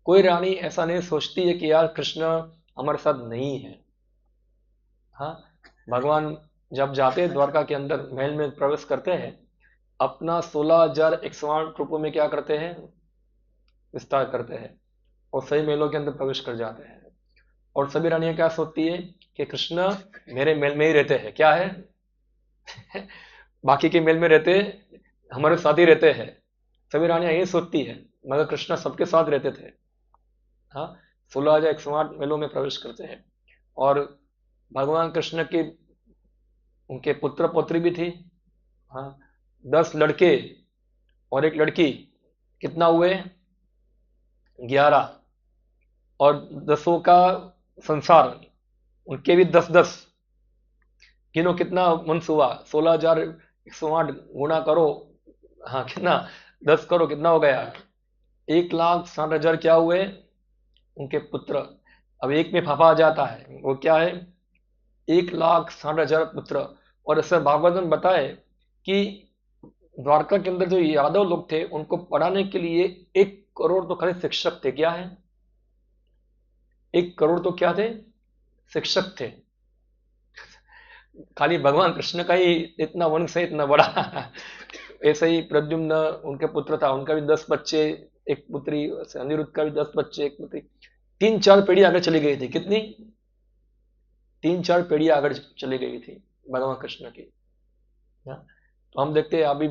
Speaker 1: कोई रानी ऐसा नहीं सोचती है कि यार कृष्ण हमारे साथ नहीं है। हाँ, भगवान जब जाते हैं द्वारका के अंदर, महल में प्रवेश करते हैं, अपना 16,108 रूपों में क्या करते हैं? विस्तार करते हैं। और सही महलों के अंदर प्रवेश कर जाते हैं। और सभी रानियां क्या सोचती है कि कृष्ण मेरे महल में ही रहते हैं, क्या है? बाकी के महल में रहते, हमारे साथ ही रहते हैं। सभी रानियां यही सोचती है, मगर कृष्ण सबके साथ रहते थे। हाँ, 16,108 महलों में प्रवेश करते हैं। और भगवान कृष्ण की, उनके पुत्र पौत्री भी थी। हाँ, 10 लड़के और एक लड़की, कितना हुए? 11। और 10 का संसार, उनके भी 10 10। गिनो कितना वंश हुआ? 16,108 गुणा करो। हाँ, कितना? 10 करो, कितना हो गया? 1,60,000 क्या हुए? उनके पुत्र। अब एक में फाफा आ जाता है, वो क्या है? 1,60,000 पुत्र। और ऐसे भागवत में बताए कि द्वारका के अंदर जो यादव लोग थे, उनको पढ़ाने के लिए 1 करोड़ तो खाली शिक्षक थे। क्या है? 1 करोड़ तो क्या थे? शिक्षक थे। खाली भगवान कृष्ण का ही इतना वंश है, इतना बड़ा। ऐसे ही प्रद्युम्न उनके पुत्र था, उनका भी 10 बच्चे, एक पुत्री। अनिरुद्ध का भी 10 बच्चे, एक पुत्री। 3 4 पीढ़ी आगे चली गई थी। कितनी? 3 4 पीढ़ी आगे चली गई थी भगवान कृष्ण की। हाँ, तो हम देखते हैं अभी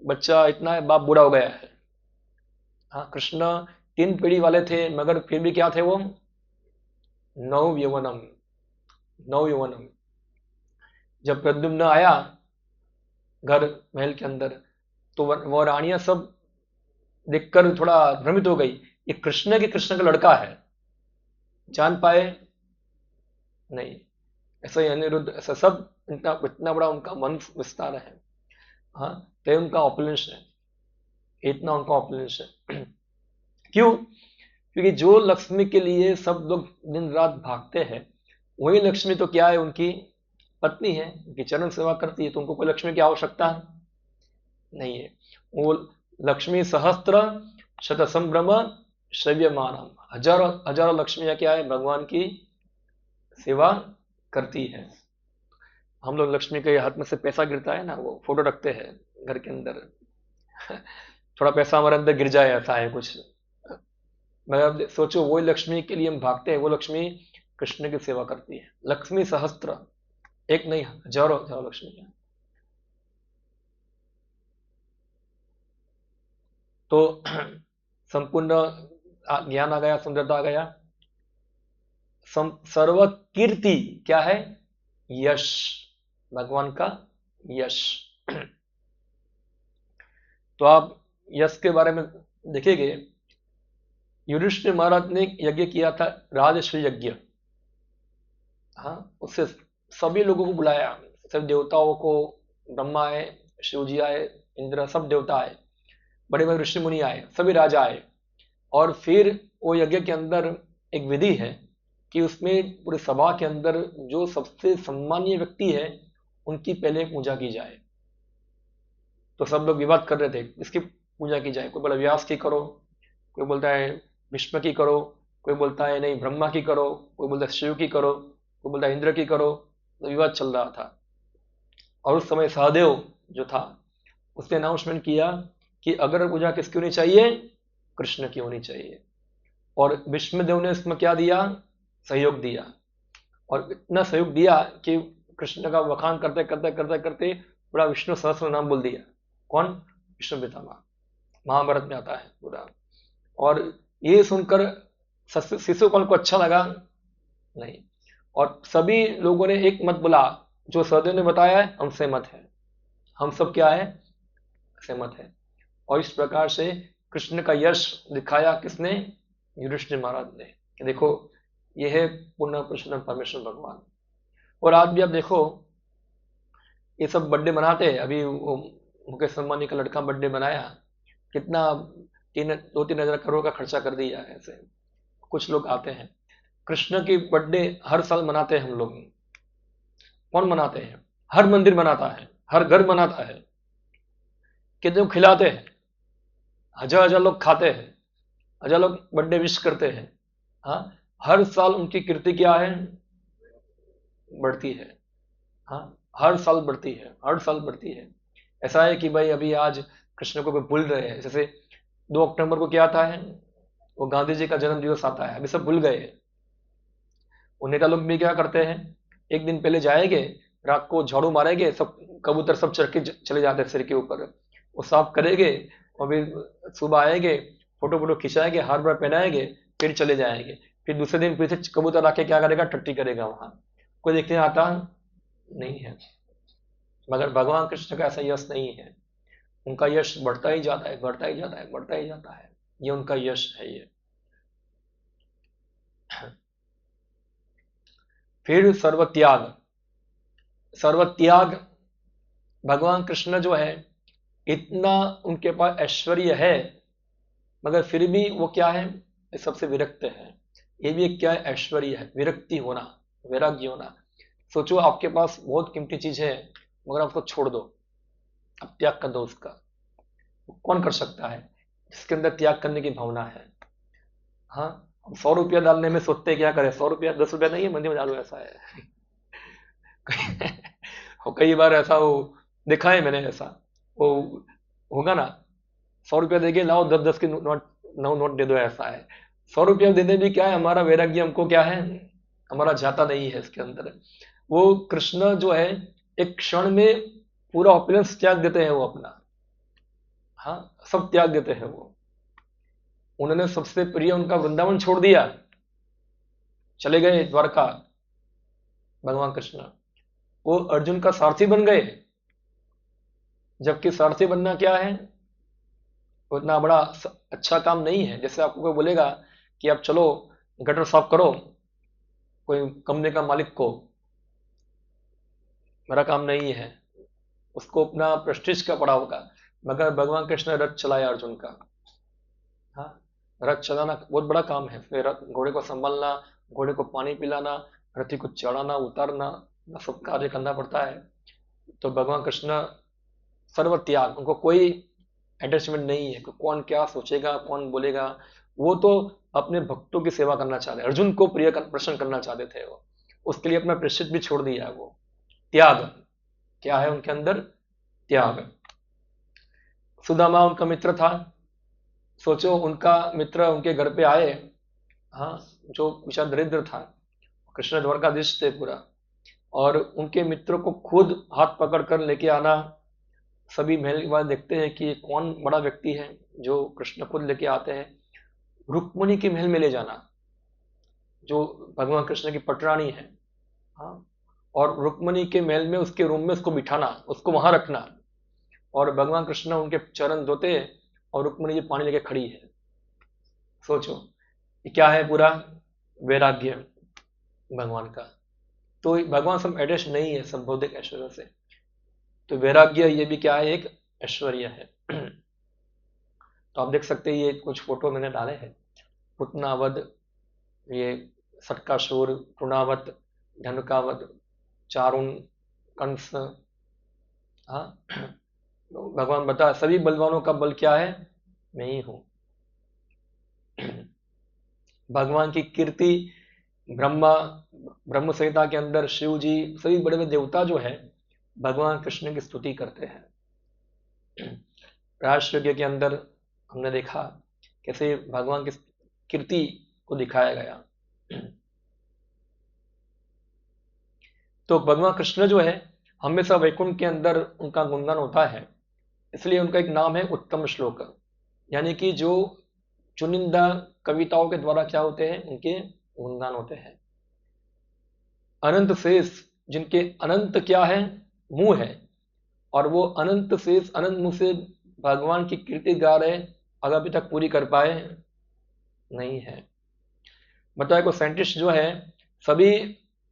Speaker 1: बच्चा इतना है, बाप बूढ़ा हो गया है। हाँ, कृष्ण 3 पीढ़ी वाले थे, मगर फिर भी क्या थे वो? नव यौवनम। नव यौवनम। जब प्रद्युम्न आया घर, महल के अंदर, तो वो रानियां सब देखकर थोड़ा भ्रमित हो गई। ये कृष्ण के, कृष्ण का लड़का है। जान पाए नहीं। ऐसा ही अनिरुद्ध, ऐसा सब, इतना इतना बड़ा उनका वंश विस्तार है। हाँ, तो उनका ऑपुलेंस है, इतना उनका ऑपुलेंस है। क्यों? क्योंकि जो लक्ष्मी के लिए सब लोग दिन रात भागते हैं, वही लक्ष्मी तो क्या है? उनकी पत्नी है, उनकी चरण सेवा करती है। तो उनको कोई लक्ष्मी की आवश्यकता नहीं है। वो लक्ष्मी सहस्त्र शत संभ्रम श्रव्यमानम, हजारों हजारों लक्ष्मियां क्या है? भगवान की सेवा करती है। हम लोग लक्ष्मी के हाथ में से पैसा गिरता है ना, वो फोटो रखते हैं घर के अंदर। थोड़ा पैसा हमारे अंदर गिर जाए, ऐसा है कुछ। मगर अब सोचो, वही लक्ष्मी के लिए हम भागते हैं, वो लक्ष्मी कृष्ण की सेवा करती है। लक्ष्मी सहस्त्र, एक नहीं, हजारों हजारों लक्ष्मी है। तो संपूर्ण ज्ञान आ गया, सुंदरता आ गया। सर्व कीर्ति क्या है? यश, भगवान का यश। तो आप यश के बारे में देखेंगे, युधिष्ठिर महाराज ने यज्ञ किया था, राजश्री यज्ञ। हाँ, उससे सभी लोगों को बुलाया, सभी देवताओं को। ब्रह्मा आए, शिव जी आए, इंद्र, सब देवता आए, बड़े बड़े ऋषि मुनि आए, सभी राजा आए। और फिर वो यज्ञ के अंदर एक विधि है कि उसमें पूरे सभा के अंदर जो सबसे सम्मानीय व्यक्ति है उनकी पहले पूजा की जाए। तो सब लोग विवाद कर रहे थे इसकी पूजा की जाए, कोई बोला व्यास की करो, कोई बोलता है भीष्म की करो, कोई बोलता है नहीं ब्रह्मा की करो, कोई बोलता है शिव की करो, कोई बोलता है इंद्र की करो। तो विवाद चल रहा था। और उस समय सहदेव जो था उसने अनाउंसमेंट किया कि अगर पूजा किसकी होनी चाहिए, कृष्ण की होनी चाहिए। और विष्णुदेव ने इसमें क्या दिया, सहयोग दिया। और इतना सहयोग दिया कि कृष्ण का वखान करते करते करते करते पूरा विष्णु सहस्त्र नाम बोल दिया। कौन, विष्णु पितामह, महाभारत में आता है पूरा। और ये सुनकर शिशुपाल को अच्छा लगा नहीं, और सभी लोगों ने एक मत बोला, जो सहदेव ने बताया है हम सहमत है, हम सब क्या है, सहमत है। और इस प्रकार से कृष्ण का यश दिखाया किसने, युधिष्ठिर महाराज ने, कि देखो यह है पूर्ण प्रसन्न परमेश्वर भगवान। और आज भी आप देखो ये सब बर्थडे मनाते हैं। अभी वो मुकेश अंबानी का लड़का बर्थडे बनाया, कितना 2-3 हजार करोड़ का खर्चा कर दिया है। ऐसे कुछ लोग आते हैं, कृष्ण की बर्थडे हर साल मनाते हैं हम लोग। कौन मनाते हैं, हर मंदिर मनाता है, हर घर मनाता है, कितने को खिलाते हैं, हजार हजार लोग खाते हैं, हजार लोग बर्थडे विश करते हैं। हाँ, हर साल उनकी कीर्ति क्या है, बढ़ती है। हाँ, हर साल बढ़ती है, हर साल बढ़ती है। ऐसा है कि भाई अभी आज कृष्ण को भूल रहे हैं, जैसे 2 अक्टूबर को क्या आता है, वो गांधी जी का जन्म दिवस आता है, अभी सब भूल गए। वो नेता लोग भी क्या करते हैं, एक दिन पहले जाएंगे, रात को झाड़ू मारेंगे, सब कबूतर सब चढ़ के चले जाते हैं सिर के ऊपर, वो साफ करेंगे, और फिर सुबह आएंगे, फोटो फोटो खिंचाएंगे, हार बार पहनाएंगे, फिर चले जाएंगे। फिर दूसरे दिन फिर से कबूतर आके क्या करेगा, टट्टी करेगा वहां, कोई देखने आता नहीं है। मगर भगवान कृष्ण का ऐसा यश नहीं है, उनका यश बढ़ता ही जाता है, बढ़ता ही जाता है, बढ़ता ही जाता है। ये उनका यश है ये। फिर सर्वत्याग, सर्वत्याग, भगवान कृष्ण जो है इतना उनके पास ऐश्वर्य है, मगर फिर भी वो क्या है, सबसे विरक्त है। ये भी एक क्या है, ऐश्वर्य है, विरक्ति होना, वैराग्य होना। सोचो आपके पास बहुत कीमती चीज है, मगर आप उसको छोड़ दो, अब त्याग कर दो उसका। कौन कर सकता है जिसके अंदर त्याग करने की भावना है। हाँ, हम 100 रुपया डालने में सोचते क्या करें, 100 रुपया 10 रुपया नहीं है, मंदिर में डालो, ऐसा है। और कई बार ऐसा हो, देखा है मैंने ऐसा, वो होगा ना, 100 रुपया देके लाओ 10-10 के नोट, 9 नोट दे दो, ऐसा है। 100 रुपया देने भी क्या है, हमारा वैराग्य हमको क्या है, हमारा जाता नहीं है इसके अंदर। वो कृष्ण जो है एक क्षण में पूरा ऑपुलेंस त्याग देते हैं वो अपना। हाँ, सब त्याग देते हैं वो। उन्होंने सबसे प्रिय उनका वृंदावन छोड़ दिया, चले गए द्वारका भगवान कृष्ण। वो अर्जुन का सारथी बन गए, जबकि सारथी बनना क्या है, उतना बड़ा अच्छा काम नहीं है। जैसे आपको कोई बोलेगा कि आप चलो गटर साफ करो, कोई कंपनी का मालिक को, मेरा काम नहीं है, उसको अपना प्रेस्टीज का पड़ा होगा। मगर भगवान कृष्ण ने रथ चलाया अर्जुन का। हाँ, रथ चलाना बहुत बड़ा काम है, फिर घोड़े को संभालना, घोड़े को पानी पिलाना, रथी को चढ़ाना उतारना, सब कार्य करना पड़ता है। तो भगवान कृष्ण सर्व त्याग, उनको कोई अटैचमेंट नहीं है कि कौन क्या सोचेगा, कौन बोलेगा। वो तो अपने भक्तों की सेवा करना चाहते, अर्जुन को प्रसन्न करना चाहते थे वो, उसके लिए अपना प्रेषित भी छोड़ दिया है वो। त्याग क्या है उनके अंदर, त्याग। सुदामा उनका मित्र था, सोचो उनका मित्र उनके घर पे आए, हाँ, जो बेचारा दरिद्र था, कृष्ण द्वारकाधीश थे पूरा, और उनके मित्र को खुद हाथ पकड़ कर लेके आना। सभी महल के बाद देखते हैं कि कौन बड़ा व्यक्ति है जो कृष्ण खुद लेके आते हैं, रुक्मणी के महल में ले जाना, जो भगवान कृष्ण की पटरानी है। हाँ, और रुक्मणी के महल में उसके रूम में उसको बिठाना, उसको वहां रखना, और भगवान कृष्ण उनके चरण धोते हैं, और रुक्मणी जी पानी लेके खड़ी है। सोचो ये क्या है, पूरा वैराग्य भगवान का। तो भगवान सब एडेश नहीं है, सब भौतिक ऐश्वर्य से। तो वैराग्य ये भी क्या है, एक ऐश्वर्य है। तो आप देख सकते हैं, ये कुछ फोटो मैंने डाले हैं, पुतना वध ये सटकासुर, तृणावत, धनुकावत, चारुण, कंस, हाँ, तो भगवान बता सभी बलवानों का बल क्या है? मैं ही हूं। भगवान की कीर्ति, ब्रह्मा, ब्रह्म संहिता के अंदर शिव जी, सभी बड़े बड़े देवता जो है भगवान कृष्ण की स्तुति करते हैं। राष्ट्र के अंदर हमने देखा कैसे भगवान की कीर्ति को दिखाया गया। तो भगवान कृष्ण जो है हमेशा वैकुंठ के अंदर उनका गुणगान होता है, इसलिए उनका एक नाम है उत्तम श्लोक, यानी कि जो चुनिंदा कविताओं के द्वारा क्या होते हैं, उनके गुणगान होते हैं। अनंत शेष, जिनके अनंत क्या है, मुंह है, और वो अनंत शेष अनंत मुंह से भगवान की कीर्ति गा रहे, अगर अभी तक पूरी कर पाए नहीं है। बताए को साइंटिस्ट जो है सभी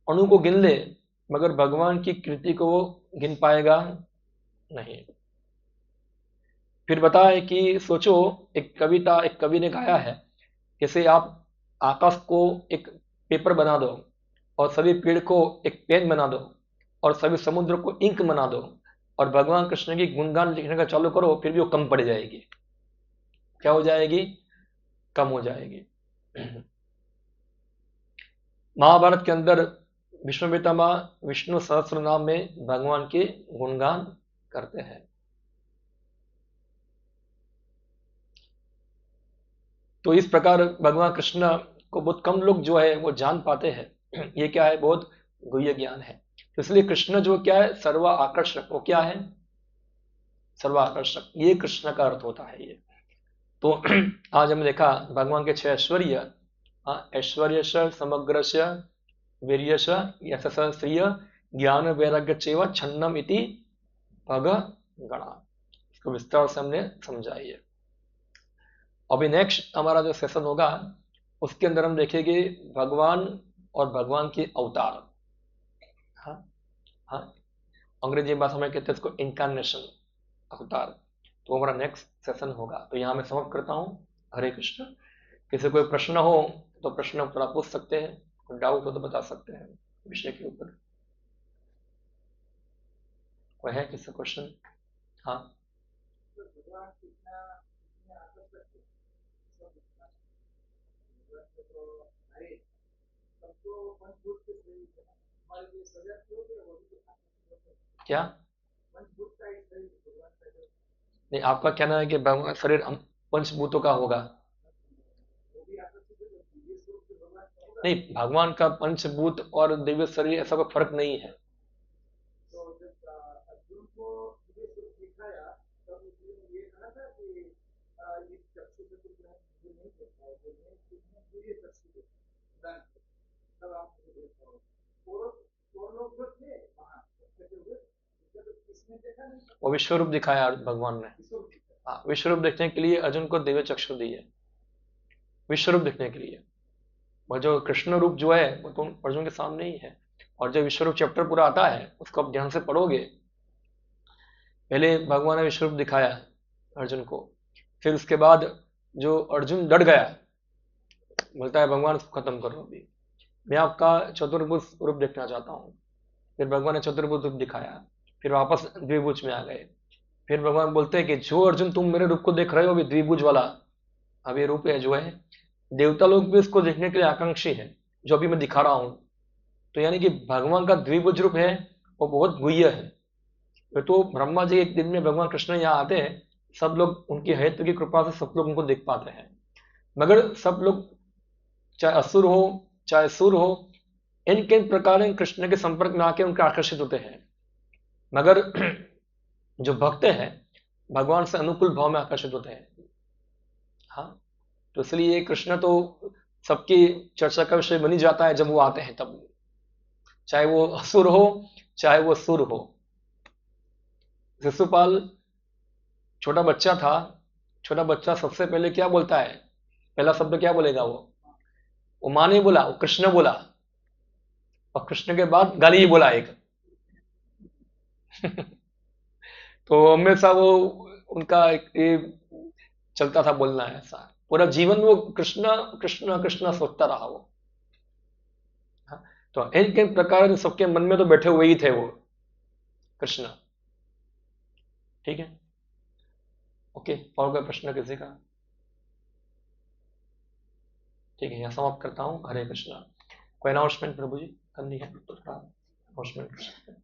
Speaker 1: अणु को गिन ले, मगर भगवान की कीर्ति को वो गिन पाएगा नहीं। फिर बताए कि सोचो, एक कविता एक कवि ने गाया है, जैसे आप आकाश को एक पेपर बना दो, और सभी पेड़ को एक पेन बना दो, और सभी समुद्र को इंक बना दो, और भगवान कृष्ण की गुणगान लिखने का चालू करो, फिर भी वो कम पड़ जाएगी। क्या हो जाएगी? कम हो जाएगी। महाभारत के अंदर विष्णु पितामह विष्णु सहस्त्र नाम में भगवान के गुणगान करते हैं। तो इस प्रकार भगवान कृष्ण को बहुत कम लोग जो है वो जान पाते हैं। ये क्या है? बहुत गुह्य ज्ञान है। तो इसलिए कृष्ण जो क्या है, सर्व आकर्षक। वो क्या है? सर्व आकर्षक। ये कृष्ण का अर्थ होता है ये। तो आज हमने देखा भगवान के 6 ऐश्वर्य, ऐश्वर्य समग्र वीर्य यशस श्रिय ज्ञान वैराग्य चेव छन्नम इति भग गणा। इसको विस्तार से हमने समझा है। अभी नेक्स्ट हमारा जो सेशन होगा उसके अंदर हम देखेंगे भगवान और भगवान के अवतार। हाँ हाँ, अंग्रेजी भाषा में कहते हैं इसको इनकारनेशन, अवतार। तो हमारा नेक्स्ट सेशन होगा। तो यहाँ मैं समाप्त करता हूँ। हरे कृष्ण। किसी कोई प्रश्न हो तो प्रश्न थोड़ा पूछ सकते हैं, कोई डाउट हो तो बता सकते हैं विषय के ऊपर। कोई है किसी क्वेश्चन? हाँ, क्या नहीं, आपका कहना है कि भगवान शरीर पंचभूतों का होगा? नहीं, भगवान का पंचभूत और दिव्य शरीर ऐसा कोई फर्क नहीं है। वो विश्व रूप दिखाया भगवान ने। हाँ, विश्व रूप देखने के लिए अर्जुन को दिव्य चक्षु दी है, विश्व रूप देखने के लिए। और जो कृष्ण रूप जो है वो तो अर्जुन के सामने ही है। और जब विश्व रूप चैप्टर पूरा आता है उसको आप ध्यान से पढ़ोगे, पहले भगवान ने विश्व रूप दिखाया अर्जुन को, फिर उसके बाद जो अर्जुन डर गया, बोलता है भगवान उसको खत्म करो, अभी मैं आपका चतुर्भुज रूप देखना चाहता हूँ। फिर भगवान ने चतुर्भुज रूप दिखाया, फिर वापस द्विभुज में आ गए। फिर भगवान बोलते हैं कि जो अर्जुन तुम मेरे रूप को देख रहे हो अभी द्विभुज वाला, अब ये रूप है जो है, देवता लोग भी इसको देखने के लिए आकांक्षी है, जो अभी मैं दिखा रहा हूं। तो यानी कि भगवान का द्विभुज रूप है, वो बहुत गुह्य है। तो ब्रह्मा जी एक दिन में भगवान कृष्ण यहाँ आते हैं, सब लोग उनकी हयत्व की कृपा से सब लोग उनको देख पाते हैं, मगर सब लोग चाहे असुर हो चाहे सुर हो, इन किन प्रकार कृष्ण के संपर्क में आके उनके आकर्षित होते हैं, मगर जो भक्त हैं भगवान से अनुकूल भाव में आकर्षित होते हैं। हाँ, तो इसलिए कृष्ण तो सबकी चर्चा का विषय बनी जाता है जब वो आते हैं तब, चाहे वो असुर हो चाहे वो सुर हो। शिशुपाल छोटा बच्चा था, छोटा बच्चा सबसे पहले क्या बोलता है? पहला शब्द क्या बोलेगा? वो मां नहीं बोला, वो कृष्ण बोला, और कृष्ण के बाद गाली ही बोला एक। तो हमेशा वो उनका ये चलता था बोलना है ऐसा, पूरा जीवन वो कृष्णा कृष्णा कृष्णा सोचता रहा वो। तो एक एक प्रकार सबके मन में तो बैठे हुए ही थे वो कृष्ण। ठीक है, ओके, और कोई प्रश्न किसी का? ठीक है, यहाँ समाप्त करता हूँ। हरे कृष्णा। कोई अनाउंसमेंट प्रभु जी करनी है तो थोड़ा अनाउंसमेंट कर सकते हैं।